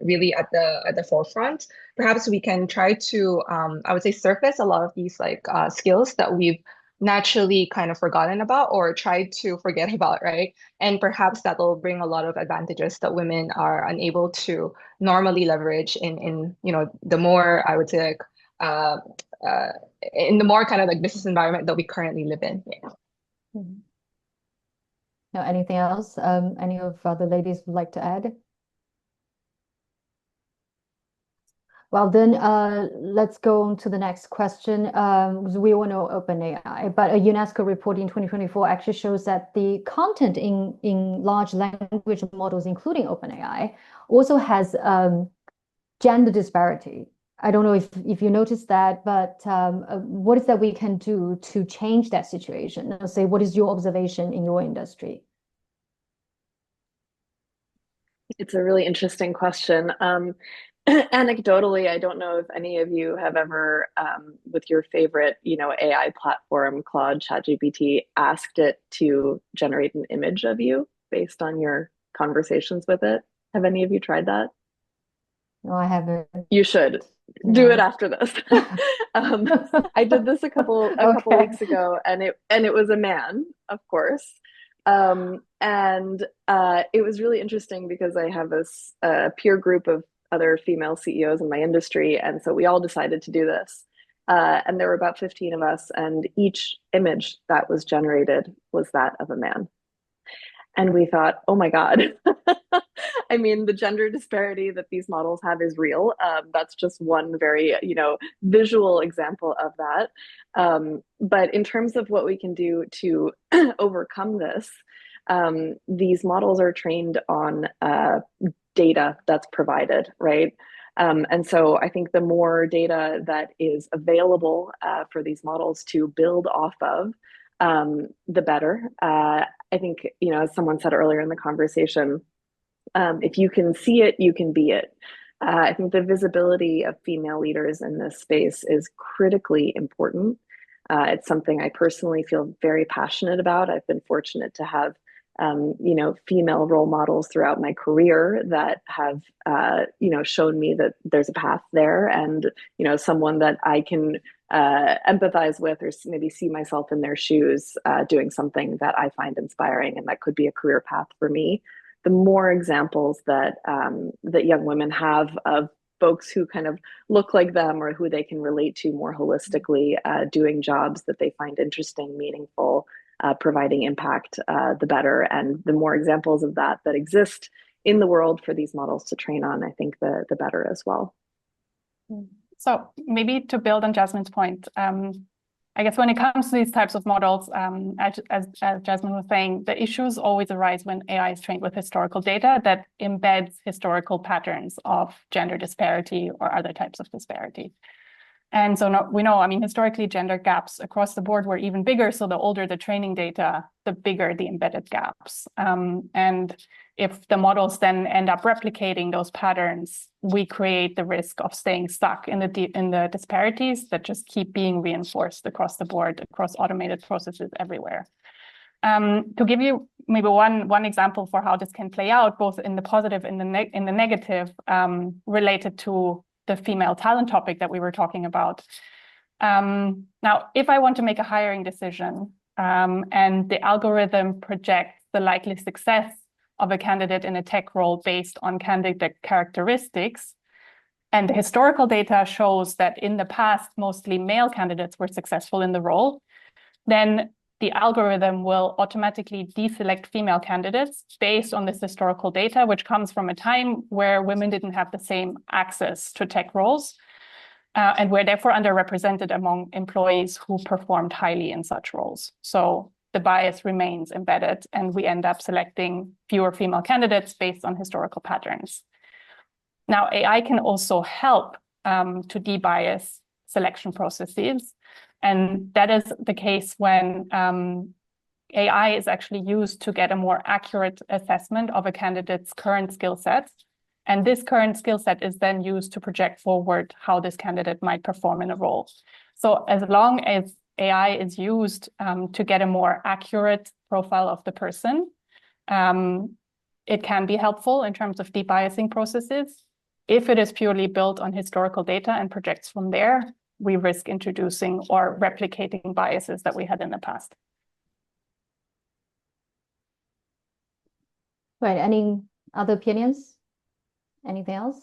Speaker 2: really at the forefront, perhaps we can try to, I would say, surface a lot of these like skills that we've naturally kind of forgotten about or tried to forget about, right? And perhaps that'll bring a lot of advantages that women are unable to normally leverage in the more, I would say, like in the more kind of like business environment that we currently live in. Yeah.
Speaker 1: Now, anything else? Any of the ladies would like to add? Well, then let's go on to the next question. Because we all know OpenAI, but a UNESCO report in 2024 actually shows that the content in large language models, including OpenAI, also has gender disparity. I don't know if you noticed that, but what is that we can do to change that situation? I'll say, what is your observation in your industry?
Speaker 3: It's a really interesting question. Anecdotally, I don't know if any of you have ever, with your favorite, AI platform, Claude, ChatGPT, asked it to generate an image of you based on your conversations with it. Have any of you tried that?
Speaker 1: No, I haven't.
Speaker 3: You should do it after this. I did this a couple weeks ago, and it was a man, of course. And it was really interesting because I have this peer group of other female CEOs in my industry, and so we all decided to do this. And there were about 15 of us, and each image that was generated was that of a man. And we thought, oh my God. I mean, the gender disparity that these models have is real. That's just one very, visual example of that. But in terms of what we can do to overcome this, these models are trained on data that's provided, right? And so I think the more data that is available for these models to build off of, the better. I think, as someone said earlier in the conversation, if you can see it, you can be it. I think the visibility of female leaders in this space is critically important. It's something I personally feel very passionate about. I've been fortunate to have female role models throughout my career that have, shown me that there's a path there, and, someone that I can empathize with, or maybe see myself in their shoes, doing something that I find inspiring, and that could be a career path for me. The more examples that that young women have of folks who kind of look like them or who they can relate to more holistically, doing jobs that they find interesting, meaningful, providing impact, the better. And the more examples of that exist in the world for these models to train on, I think the better as well.
Speaker 5: So maybe to build on Jasmin's point, I guess when it comes to these types of models, as Jasmin was saying, the issues always arise when AI is trained with historical data that embeds historical patterns of gender disparity or other types of disparity. And so we know, I mean, historically, gender gaps across the board were even bigger. So the older the training data, the bigger the embedded gaps. And if the models then end up replicating those patterns, we create the risk of staying stuck in the disparities that just keep being reinforced across the board, across automated processes everywhere. To give you maybe one example for how this can play out, both in the positive and in the negative, related to the female talent topic that we were talking about. Now, if I want to make a hiring decision and the algorithm projects the likely success of a candidate in a tech role based on candidate characteristics, and the historical data shows that in the past, mostly male candidates were successful in the role, then the algorithm will automatically deselect female candidates based on this historical data, which comes from a time where women didn't have the same access to tech roles and were therefore underrepresented among employees who performed highly in such roles. So the bias remains embedded, and we end up selecting fewer female candidates based on historical patterns. Now, AI can also help to debias selection processes. And that is the case when AI is actually used to get a more accurate assessment of a candidate's current skill set. And this current skill set is then used to project forward how this candidate might perform in a role. So as long as AI is used to get a more accurate profile of the person, it can be helpful in terms of debiasing processes. If it is purely built on historical data and projects from there, we risk introducing or replicating biases that we had in the past.
Speaker 1: Right. Any other opinions? Anything else?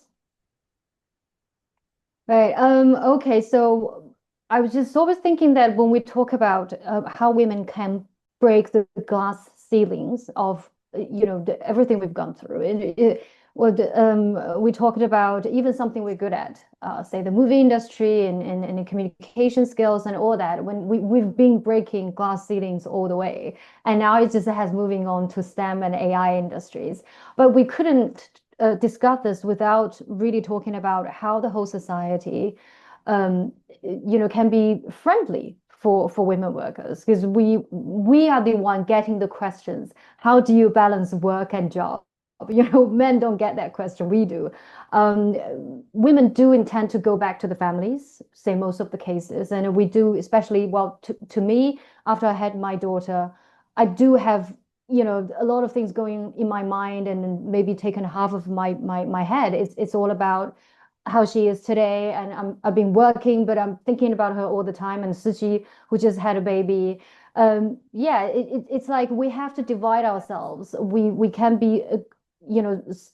Speaker 1: Right. Okay. So I was just always thinking that when we talk about how women can break the glass ceilings of, everything we've gone through, we talked about even something we're good at, say the movie industry and communication skills and all that, when we've been breaking glass ceilings all the way. And now it just has moving on to STEM and AI industries. But we couldn't discuss this without really talking about how the whole society, can be friendly for women workers, because we are the one getting the questions. How do you balance work and job? Men don't get that question. We do. Women do intend to go back to the families, say most of the cases. And we do, especially, well, to me, after I had my daughter, I do have, a lot of things going in my mind, and maybe taken half of my head. It's all about how she is today. And I've been working, but I'm thinking about her all the time. And Siqi, who just had a baby. It's like we have to divide ourselves. We can be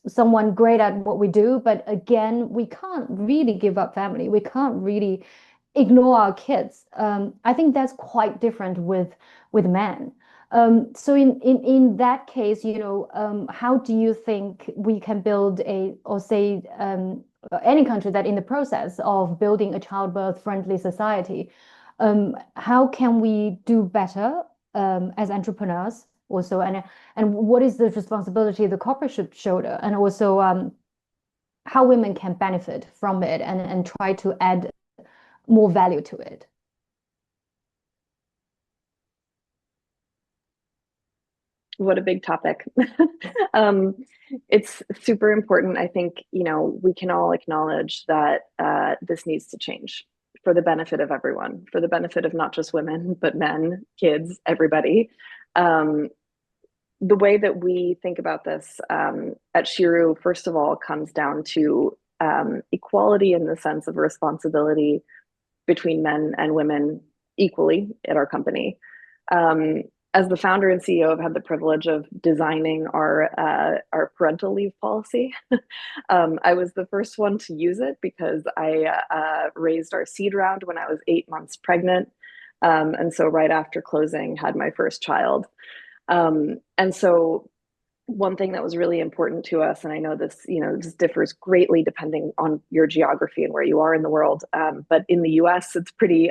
Speaker 1: someone great at what we do, but again, we can't really give up family. We can't really ignore our kids. I think that's quite different with men. So in that case, how do you think we can build any country that in the process of building a childbirth friendly society, how can we do better as entrepreneurs also, and what is the responsibility the corporate should shoulder, and also how women can benefit from it and try to add more value to it?
Speaker 3: What a big topic. It's super important. I think, we can all acknowledge that this needs to change for the benefit of everyone, for the benefit of not just women, but men, kids, everybody. The way that we think about this at Shiru, first of all, comes down to equality in the sense of responsibility between men and women equally at our company. As the founder and CEO, I've had the privilege of designing our parental leave policy. I was the first one to use it because I raised our seed round when I was 8 months pregnant. And so right after closing, had my first child. And so one thing that was really important to us, and I know this, just differs greatly depending on your geography and where you are in the world. But in the US, it's pretty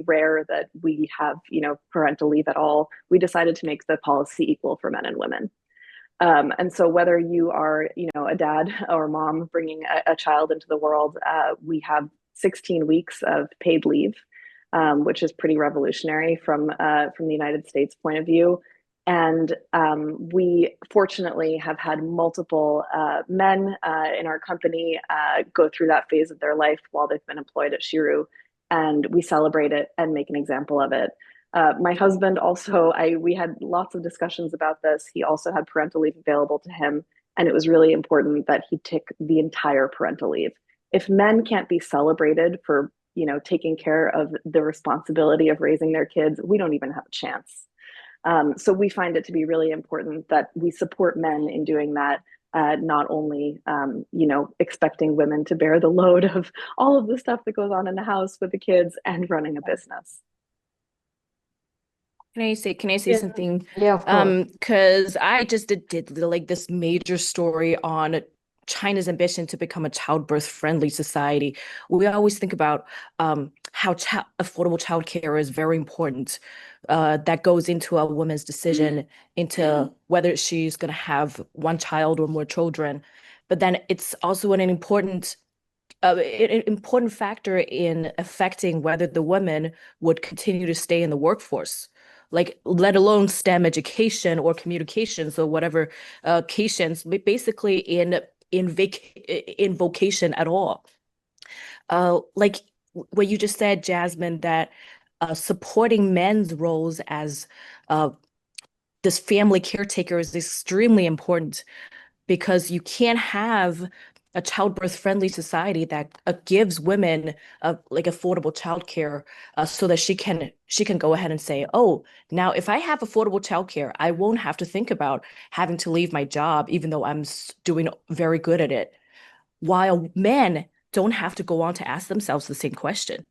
Speaker 3: rare that we have, parental leave at all. We decided to make the policy equal for men and women. And so whether you are, a dad or mom bringing a child into the world, we have 16 weeks of paid leave, which is pretty revolutionary from the United States point of view. And we fortunately have had multiple men in our company go through that phase of their life while they've been employed at Shiru, and we celebrate it and make an example of it. My husband also, we had lots of discussions about this. He also had parental leave available to him, and it was really important that he took the entire parental leave. If men can't be celebrated for, taking care of the responsibility of raising their kids, we don't even have a chance. So we find it to be really important that we support men in doing that, not only, expecting women to bear the load of all of the stuff that goes on in the house with the kids and running a business.
Speaker 6: Can I say something?
Speaker 1: Yeah, of course.
Speaker 6: Because I just did like this major story on China's ambition to become a childbirth-friendly society. We always think about how affordable childcare is very important. That goes into a woman's decision into whether she's going to have one child or more children. But then it's also an important factor in affecting whether the woman would continue to stay in the workforce, like let alone STEM education or communications or whatever vocations, basically in vocation at all. Like what you just said, Jasmin, that supporting men's roles as this family caretaker is extremely important, because you can't have a childbirth-friendly society that gives women like affordable childcare, so that she can go ahead and say, oh, now if I have affordable childcare, I won't have to think about having to leave my job, even though I'm doing very good at it. While men don't have to go on to ask themselves the same question.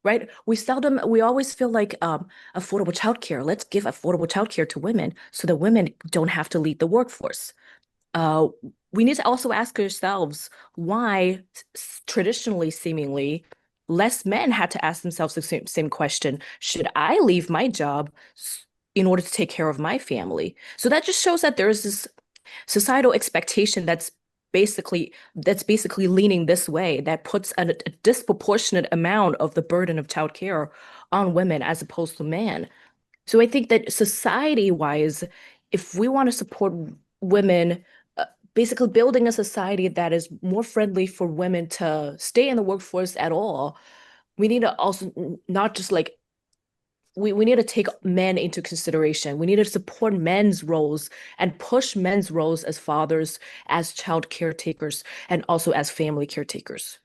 Speaker 6: Right? We always feel like affordable childcare. Let's give affordable childcare to women so that women don't have to leave the workforce. We need to also ask ourselves why traditionally, seemingly, less men had to ask themselves the same question. Should I leave my job in order to take care of my family? So that just shows that there's this societal expectation that's basically leaning this way, that puts a disproportionate amount of the burden of childcare on women as opposed to men. So I think that society-wise, if we want to support women, basically building a society that is more friendly for women to stay in the workforce at all, we need to also not just like we need to take men into consideration. We need to support men's roles and push men's roles as fathers, as child caretakers, and also as family caretakers.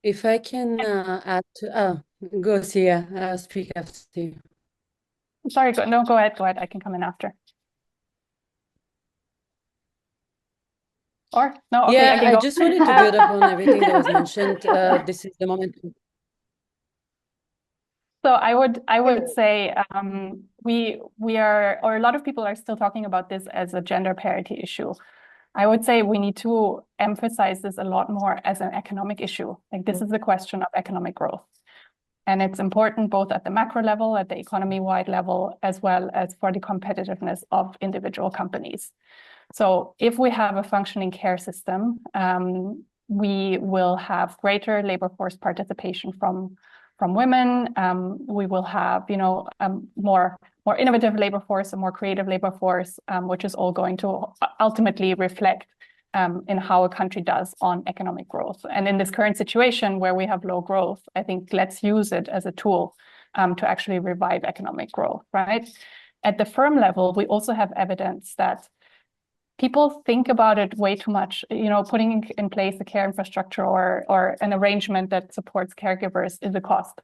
Speaker 4: If I can add to, go Sia, speak after you.
Speaker 5: Sorry, no, go ahead. I can come in after. Or no, okay,
Speaker 4: Yeah,
Speaker 5: I can
Speaker 4: I
Speaker 5: go.
Speaker 4: just wanted to build upon everything that was mentioned. This is the moment.
Speaker 5: So I would say we are, or a lot of people are still talking about this as a gender parity issue. I would say we need to emphasize this a lot more as an economic issue. Like this is a question of economic growth. And it's important both at the macro level, at the economy-wide level, as well as for the competitiveness of individual companies. So if we have a functioning care system, we will have greater labor force participation from women. We will have, more innovative labor force, a more creative labor force, which is all going to ultimately reflect in how a country does on economic growth. And in this current situation where we have low growth, I think let's use it as a tool to actually revive economic growth, right? At the firm level, we also have evidence that people think about it way too much, putting in place a care infrastructure or an arrangement that supports caregivers is a cost.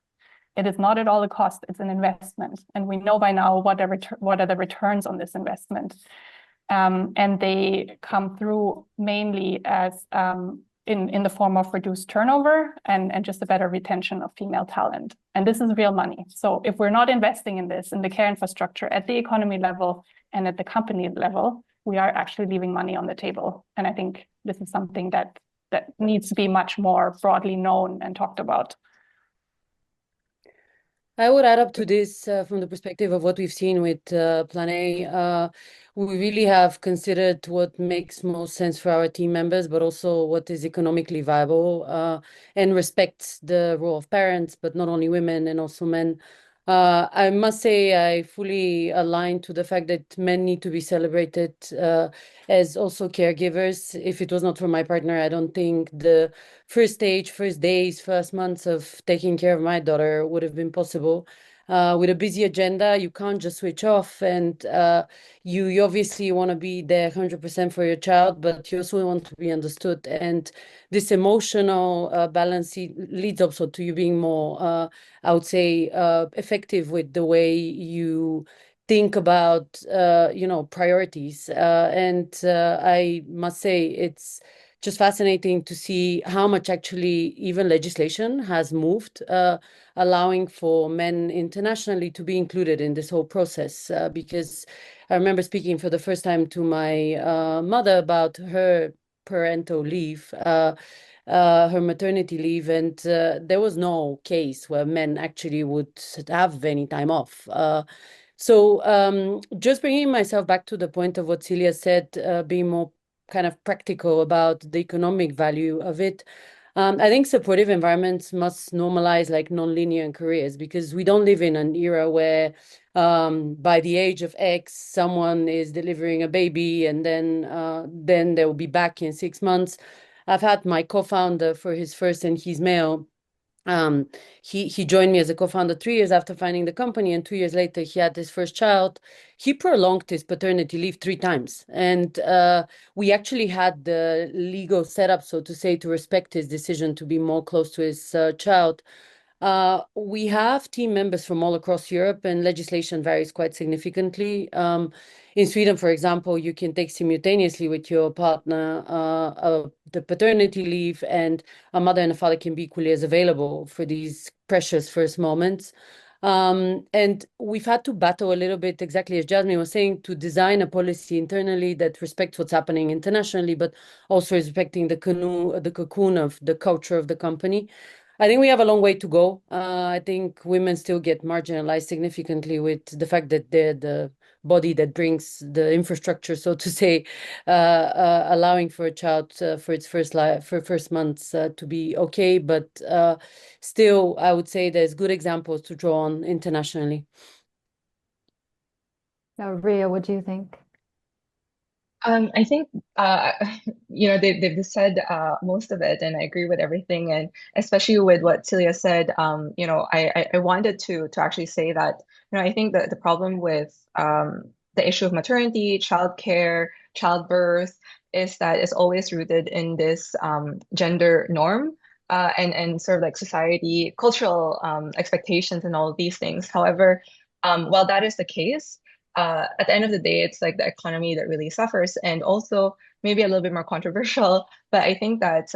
Speaker 5: It is not at all a cost, it's an investment. And we know by now what are the returns on this investment. And they come through mainly as in the form of reduced turnover and just a better retention of female talent. And this is real money. So if we're not investing in this, in the care infrastructure at the economy level and at the company level, we are actually leaving money on the table. And I think this is something that needs to be much more broadly known and talked about.
Speaker 4: I would add up to this from the perspective of what we've seen with Plan A. We really have considered what makes most sense for our team members, but also what is economically viable and respects the role of parents, but not only women and also men. I must say I fully align to the fact that men need to be celebrated as also caregivers. If it was not for my partner, I don't think the first stage, first days, first months of taking care of my daughter would have been possible. With a busy agenda, you can't just switch off, and you obviously want to be there 100% for your child, but you also want to be understood. And this emotional balance leads also to you being more, I would say, effective with the way you think about, priorities. And I must say, it's just fascinating to see how much actually even legislation has moved, allowing for men internationally to be included in this whole process. Because I remember speaking for the first time to my mother about her parental leave, her maternity leave, and there was no case where men actually would have any time off. So just bringing myself back to the point of what Silja said, being more kind of practical about the economic value of it. I think supportive environments must normalize like non-linear careers, because we don't live in an era where by the age of X, someone is delivering a baby and then they will be back in 6 months. I've had my co-founder for his first, and he's male. He joined me as a co-founder 3 years after finding the company, and 2 years later he had his first child. He prolonged his paternity leave 3 times, and we actually had the legal setup, so to say, to respect his decision to be more close to his child. We have team members from all across Europe, and legislation varies quite significantly. In Sweden, for example, you can take simultaneously with your partner the paternity leave, and a mother and a father can be equally as available for these precious first moments. And we've had to battle a little bit, exactly as Jasmin was saying, to design a policy internally that respects what's happening internationally, but also respecting the cocoon of the culture of the company. I think we have a long way to go. I think women still get marginalized significantly with the fact that they're the body that brings the infrastructure, so to say, allowing for a child for its first months to be okay. But still, I would say there's good examples to draw on internationally.
Speaker 1: Now, Rhea, what do you think?
Speaker 2: I think they've said most of it, and I agree with everything, and especially with what Silja said. I wanted to actually say that I think that the problem with the issue of maternity, childcare, childbirth is that it's always rooted in this gender norm. And sort of like society, cultural expectations, and all of these things. However, while that is the case, at the end of the day, it's like the economy that really suffers, and also maybe a little bit more controversial. But I think that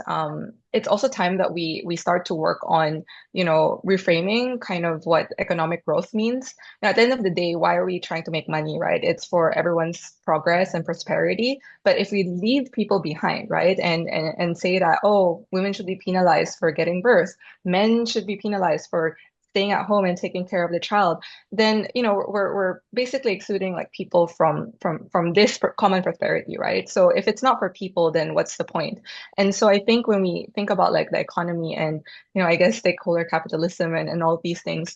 Speaker 2: it's also time that we start to work on, reframing kind of what economic growth means. Now, at the end of the day, why are we trying to make money, right? It's for everyone's progress and prosperity. But if we leave people behind, right, and say that, oh, women should be penalized for getting birth, men should be penalized for staying at home and taking care of the child, then we're basically excluding like people from this common prosperity, right? So if it's not for people, then what's the point? And so I think when we think about like the economy and I guess stakeholder capitalism and all these things,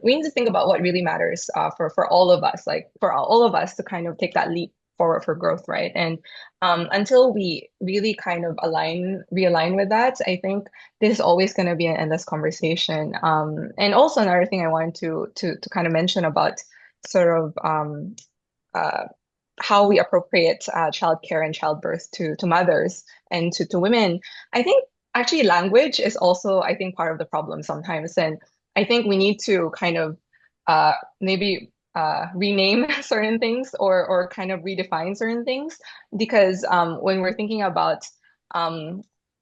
Speaker 2: we need to think about what really matters for all of us, like for all of us to kind of take that leap forward for growth, right? And until we really kind of realign with that, I think this is always going to be an endless conversation. And also another thing I wanted to kind of mention about sort of how we appropriate childcare and childbirth to mothers and to women. I think actually language is also, I think, part of the problem sometimes. And I think we need to kind of maybe rename certain things or kind of redefine certain things, because when we're thinking about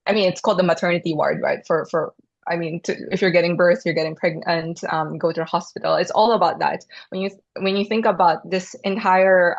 Speaker 2: it's called the maternity ward, right? If you're getting birth, you're getting pregnant, go to the hospital. It's all about that. When you think about this entire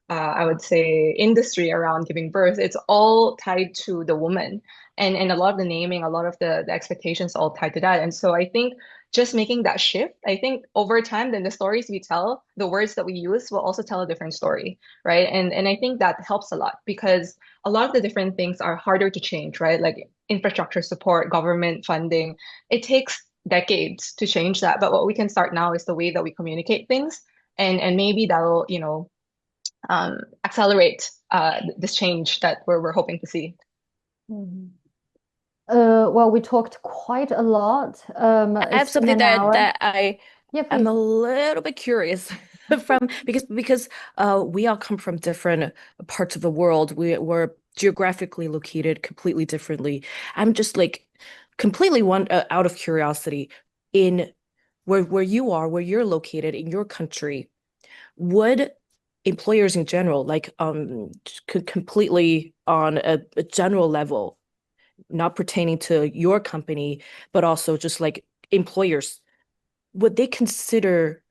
Speaker 2: I would say industry around giving birth, it's all tied to the woman, and a lot of the naming, a lot of the expectations all tied to that. And so I think just making that shift, I think over time, then the stories we tell, the words that we use will also tell a different story, right? And I think that helps a lot because a lot of the different things are harder to change, right? Like infrastructure support, government funding. It takes decades to change that. But what we can start now is the way that we communicate things. And maybe that'll, accelerate this change that we're hoping to see.
Speaker 1: Mhm. Well, we talked quite a lot.
Speaker 6: I have
Speaker 1: It's been
Speaker 6: something
Speaker 1: an hour.
Speaker 6: that
Speaker 1: Yeah,
Speaker 6: I'm a
Speaker 1: please.
Speaker 6: little bit curious because we all come from different parts of the world. We're geographically located completely differently. I'm just like completely out of curiosity in where you are, where you're located in your country. Would employers in general, like completely on a general level, not pertaining to your company, but also just like employers, would they consider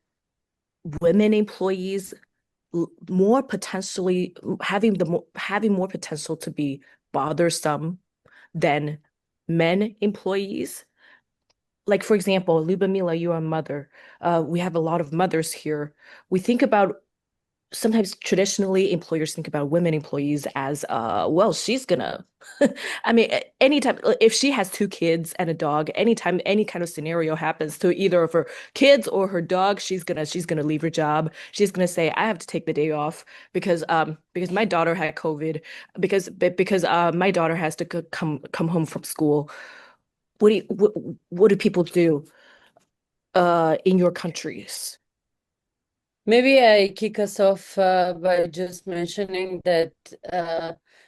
Speaker 6: women employees more potentially having more potential to be bothersome than men employees? Like, for example, Lubomila, you're a mother. We have a lot of mothers here. We think about sometimes traditionally employers think about women employees as well, she's gonna I mean, anytime if she has two kids and a dog, anytime any kind of scenario happens to either of her kids or her dog, she's gonna leave her job. She's gonna say, I have to take the day off because my daughter had COVID, because my daughter has to come home from school. What do people do in your countries?
Speaker 4: Maybe I kick us off by just mentioning that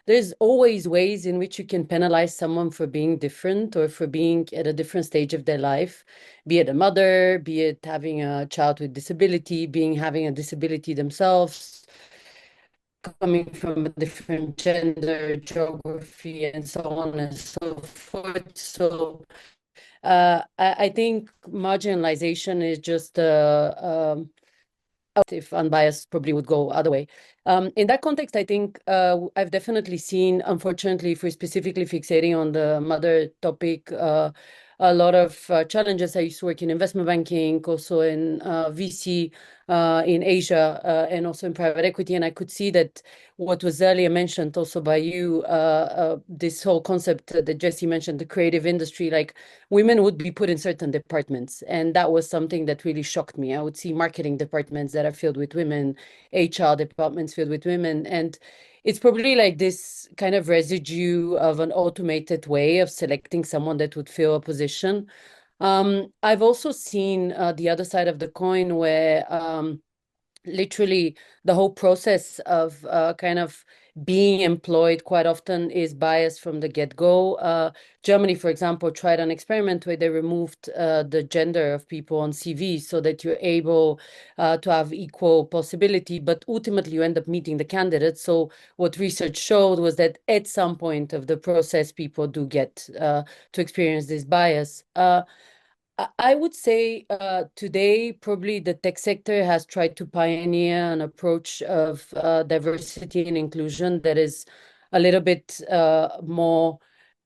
Speaker 4: there's always ways in which you can penalize someone for being different or for being at a different stage of their life, be it a mother, be it having a child with disability, having a disability themselves, coming from a different gender, geography, and so on and so forth. So I think marginalization is just if unbiased, probably would go other way. In that context, I think I've definitely seen, unfortunately, if we're specifically fixating on the mother topic, a lot of challenges. I used to work in investment banking, also in VC in Asia, and also in private equity. And I could see that what was earlier mentioned also by you, this whole concept that Jesse mentioned, the creative industry, like women would be put in certain departments. And that was something that really shocked me. I would see marketing departments that are filled with women, HR departments filled with women. And it's probably like this kind of residue of an automated way of selecting someone that would fill a position. I've also seen the other side of the coin where literally the whole process of kind of being employed quite often is biased from the get-go. Germany, for example, tried an experiment where they removed the gender of people on CVs so that you're able to have equal possibility, but ultimately you end up meeting the candidates. So what research showed was that at some point of the process, people do get to experience this bias. I would say today, probably the tech sector has tried to pioneer an approach of diversity and inclusion that is a little bit more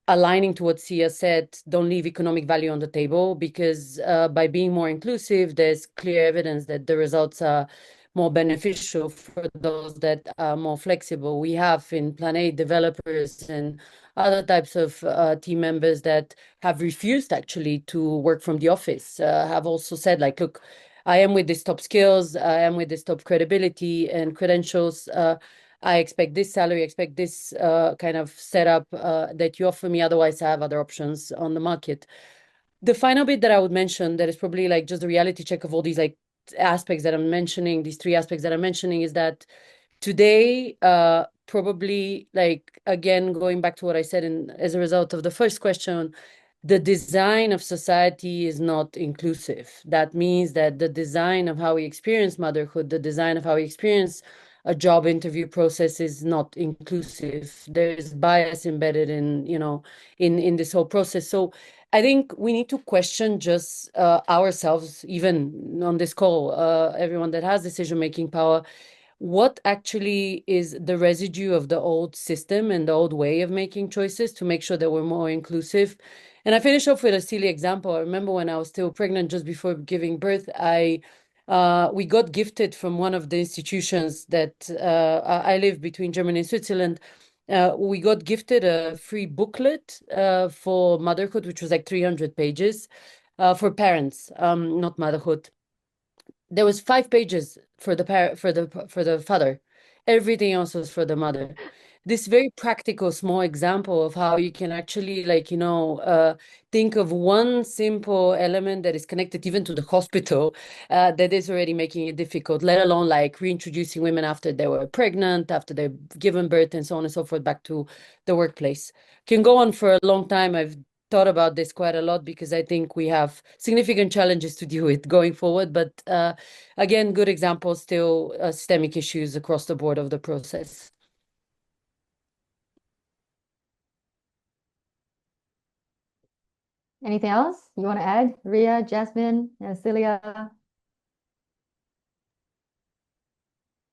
Speaker 4: aligning to what Sia said, don't leave economic value on the table, because by being more inclusive, there's clear evidence that the results are more beneficial for those that are more flexible. We have in Plan A developers and other types of team members that have refused actually to work from the office, have also said like, look, I am with these top skills, I am with this top credibility and credentials. I expect this salary, expect this kind of setup that you offer me. Otherwise, I have other options on the market. The final bit that I would mention that is probably like just the reality check of all these like aspects that I'm mentioning, these three aspects that I'm mentioning, is that today, probably like, again, going back to what I said as a result of the first question, the design of society is not inclusive. That means that the design of how we experience motherhood, the design of how we experience a job interview process is not inclusive. There's bias embedded in, in this whole process. So I think we need to question just ourselves, even on this call, everyone that has decision-making power, what actually is the residue of the old system and the old way of making choices to make sure that we're more inclusive. And I finish off with a silly example. I remember when I was still pregnant, just before giving birth, we got gifted from one of the institutions that I live between Germany and Switzerland. We got gifted a free booklet for motherhood, which was like 300 pages for parents, not motherhood. There was 5 pages for the father. Everything else was for the mother. This very practical small example of how you can actually, like, think of one simple element that is connected even to the hospital that is already making it difficult, let alone like reintroducing women after they were pregnant, after they've given birth, and so on and so forth, back to the workplace. Can go on for a long time. I've thought about this quite a lot because I think we have significant challenges to deal with going forward. But again, good example, still systemic issues across the board of the process.
Speaker 1: Anything else you want to add, Rhea, Jasmin, and Silja?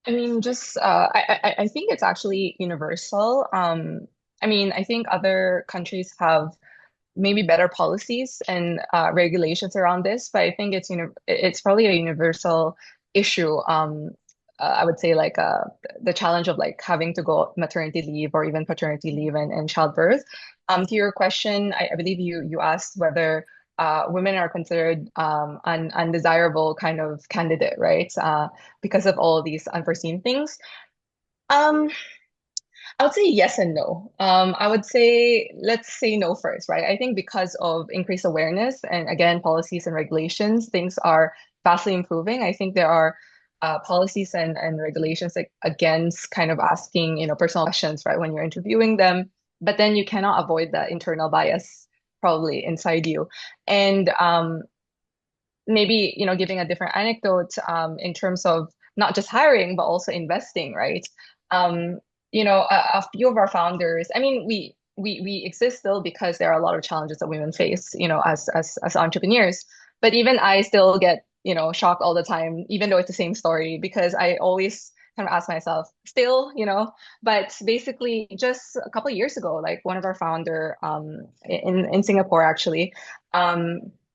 Speaker 2: I mean, just I think it's actually universal. I mean, I think other countries have maybe better policies and regulations around this, but I think it's probably a universal issue. I would say like the challenge of like having to go maternity leave or even paternity leave and childbirth. To your question, I believe you asked whether women are considered an undesirable kind of candidate, right? Because of all these unforeseen things. I would say yes and no. I would say let's say no first, right? I think because of increased awareness and again policies and regulations, things are vastly improving. I think there are policies and regulations like against kind of asking personal questions, right, when you're interviewing them. But then you cannot avoid the internal bias probably inside you. And maybe giving a different anecdote in terms of not just hiring but also investing, right? A few of our founders, I mean, we exist still because there are a lot of challenges that women face, as entrepreneurs. But even I still get, shocked all the time, even though it's the same story, because I always kind of ask myself, still, but basically just a couple of years ago, like one of our founder in Singapore actually,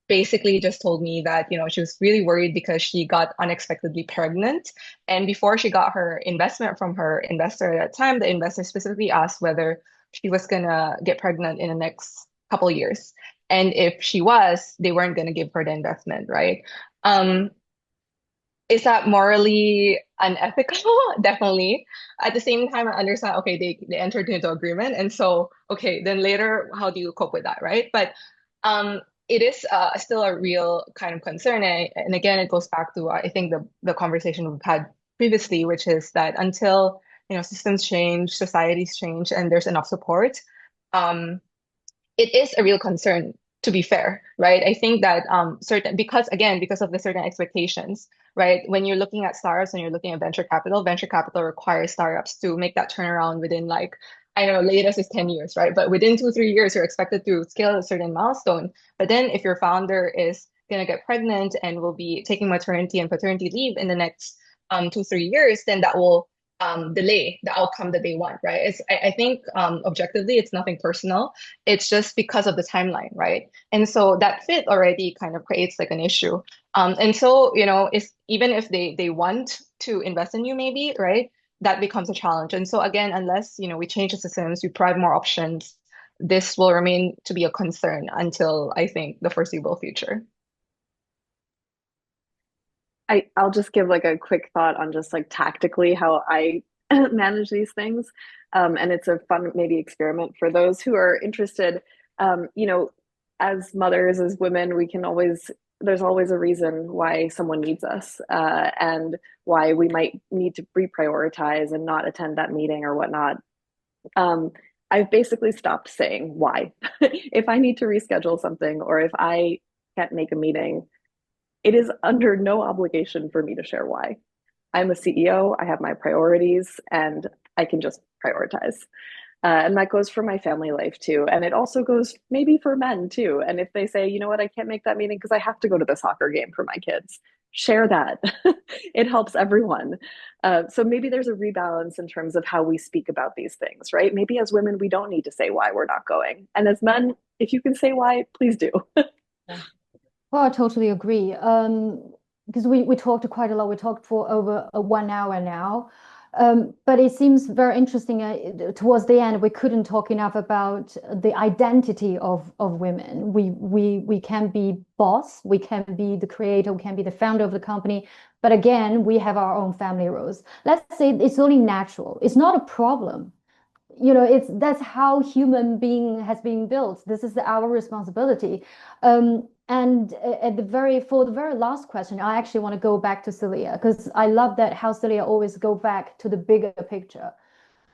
Speaker 2: basically just told me that she was really worried because she got unexpectedly pregnant, and before she got her investment from her investor at that time, the investor specifically asked whether she was gonna get pregnant in the next couple of years, and if she was, they weren't gonna give her the investment, right? Is that morally unethical? Definitely. At the same time, I understand, okay, they entered into agreement. And so, okay, then later, how do you cope with that, right? But it is still a real kind of concern. And again, it goes back to, I think, the conversation we've had previously, which is that until, systems change, societies change, and there's enough support, it is a real concern, to be fair, right? I think that because of the certain expectations, right? When you're looking at startups and you're looking at venture capital requires startups to make that turnaround within, like, I know latest is 10 years, right? But within 2-3 years, you're expected to scale a certain milestone. But then if your founder is going to get pregnant and will be taking maternity and paternity leave in the next 2-3 years, then that will delay the outcome that they want, right? I think objectively, it's nothing personal. It's just because of the timeline, right? And so that fit already kind of creates like an issue. And so, even if they want to invest in you, maybe, right, that becomes a challenge. And so again, unless, we change the systems, we provide more options, this will remain to be a concern until, I think, the foreseeable future.
Speaker 3: I'll just give like a quick thought on just like tactically how I manage these things. And it's a fun maybe experiment for those who are interested. As mothers, as women, there's always a reason why someone needs us, and why we might need to reprioritize and not attend that meeting or whatnot. I've basically stopped saying why. If I need to reschedule something or if I can't make a meeting, it is under no obligation for me to share why. I'm a CEO, I have my priorities, and I can just prioritize. And that goes for my family life too. And it also goes maybe for men too. And if they say, you know what, I can't make that meeting because I have to go to the soccer game for my kids, share that. It helps everyone. So maybe there's a rebalance in terms of how we speak about these things, right? Maybe as women, we don't need to say why we're not going. And as men, if you can say why, please do.
Speaker 1: Well, I totally agree. Because we talked quite a lot. We talked for over 1 hour now. But it seems very interesting. Towards the end, we couldn't talk enough about the identity of women. We can be boss, we can be the creator, we can be the founder of the company. But again, we have our own family roles. Let's say it's only natural. It's not a problem. That's how human being has been built. This is our responsibility. And for the very last question, I actually want to go back to Silja, because I love that how Silja always go back to the bigger picture,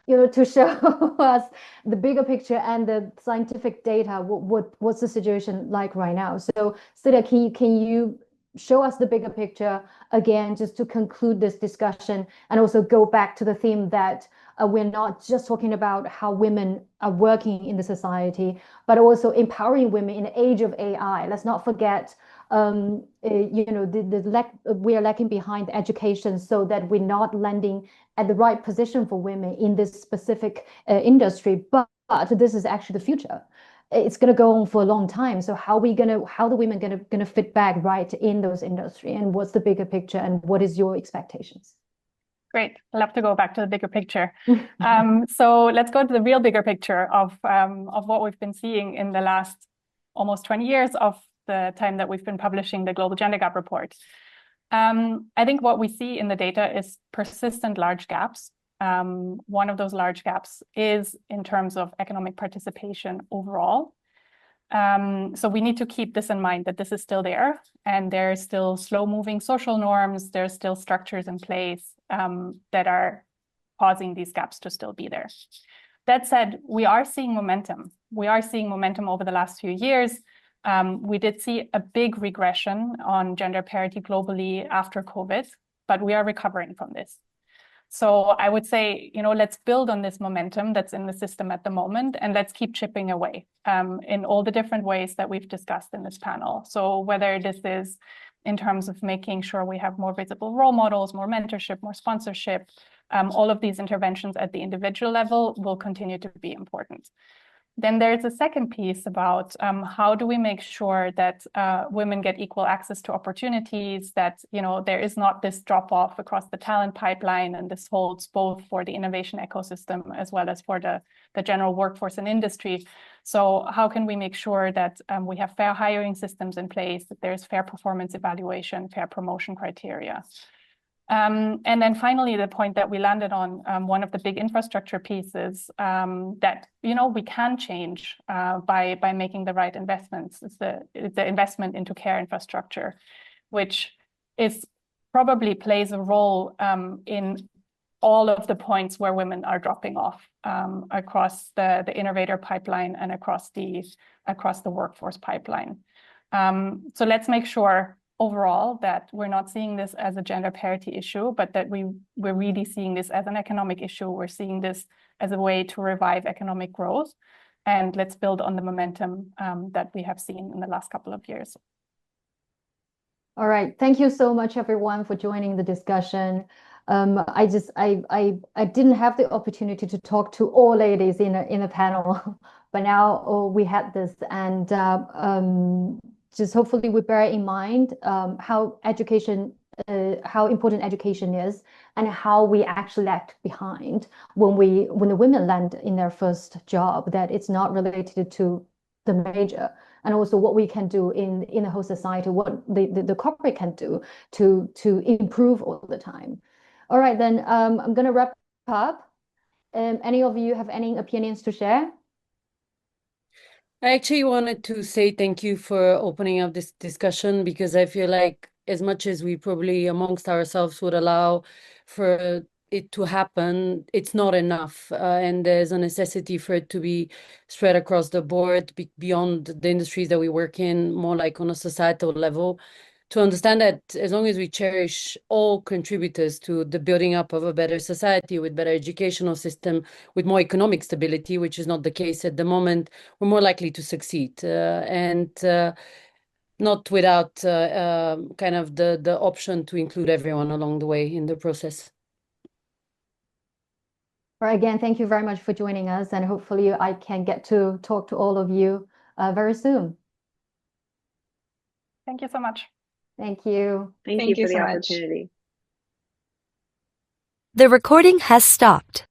Speaker 1: to show us the bigger picture and the scientific data. What's the situation like right now? So Silja, can you show us the bigger picture again, just to conclude this discussion, and also go back to the theme that we're not just talking about how women are working in the society, but also empowering women in the age of AI. Let's not forget, we are lacking behind education, so that we're not landing at the right position for women in this specific industry. But this is actually the future. It's going to go on for a long time. So how the women gonna fit back right in those industry, and what's the bigger picture, and what is your expectations?
Speaker 5: Great. I'd love to go back to the bigger picture. So let's go to the real bigger picture of what we've been seeing in the last almost 20 years of the time that we've been publishing the Global Gender Gap Report. I think what we see in the data is persistent large gaps. One of those large gaps is in terms of economic participation overall. So we need to keep this in mind, that this is still there, and there's still slow-moving social norms, there's still structures in place that are causing these gaps to still be there. That said, we are seeing momentum. We are seeing momentum over the last few years. We did see a big regression on gender parity globally after COVID, but we are recovering from this. So I would say, let's build on this momentum that's in the system at the moment, and let's keep chipping away in all the different ways that we've discussed in this panel. So whether this is in terms of making sure we have more visible role models, more mentorship, more sponsorship, all of these interventions at the individual level will continue to be important. Then there's a second piece about how do we make sure that women get equal access to opportunities, that there is not this drop-off across the talent pipeline, and this holds both for the innovation ecosystem as well as for the general workforce and industry. So how can we make sure that we have fair hiring systems in place, that there's fair performance evaluation, fair promotion criteria? And then finally, the point that we landed on, one of the big infrastructure pieces that we can change by making the right investments is the investment into care infrastructure, which probably plays a role in all of the points where women are dropping off across the innovator pipeline and across the workforce pipeline. So let's make sure overall that we're not seeing this as a gender parity issue, but that we're really seeing this as an economic issue. We're seeing this as a way to revive economic growth, and let's build on the momentum that we have seen in the last couple of years.
Speaker 1: All right, thank you so much, everyone, for joining the discussion. I didn't have the opportunity to talk to all ladies in a panel, but now we had this, and just hopefully we bear in mind how important education is, and how we actually lag behind when the women land in their first job, that it's not related to the major, and also what we can do in the whole society, what the corporate can do to improve all the time. All right, then I'm going to wrap up. Any of you have any opinions to share?
Speaker 4: I actually wanted to say thank you for opening up this discussion, because I feel like as much as we probably amongst ourselves would allow for it to happen, it's not enough. And there's a necessity for it to be spread across the board, beyond the industries that we work in, more like on a societal level, to understand that as long as we cherish all contributors to the building up of a better society with better educational system, with more economic stability, which is not the case at the moment, we're more likely to succeed. not without kind of the option to include everyone along the way in the process.
Speaker 1: Well, again, thank you very much for joining us, and hopefully I can get to talk to all of you very soon.
Speaker 5: Thank you so much.
Speaker 1: Thank you.
Speaker 3: Thank you for the
Speaker 2: so much.
Speaker 3: opportunity.
Speaker 7: The recording has stopped.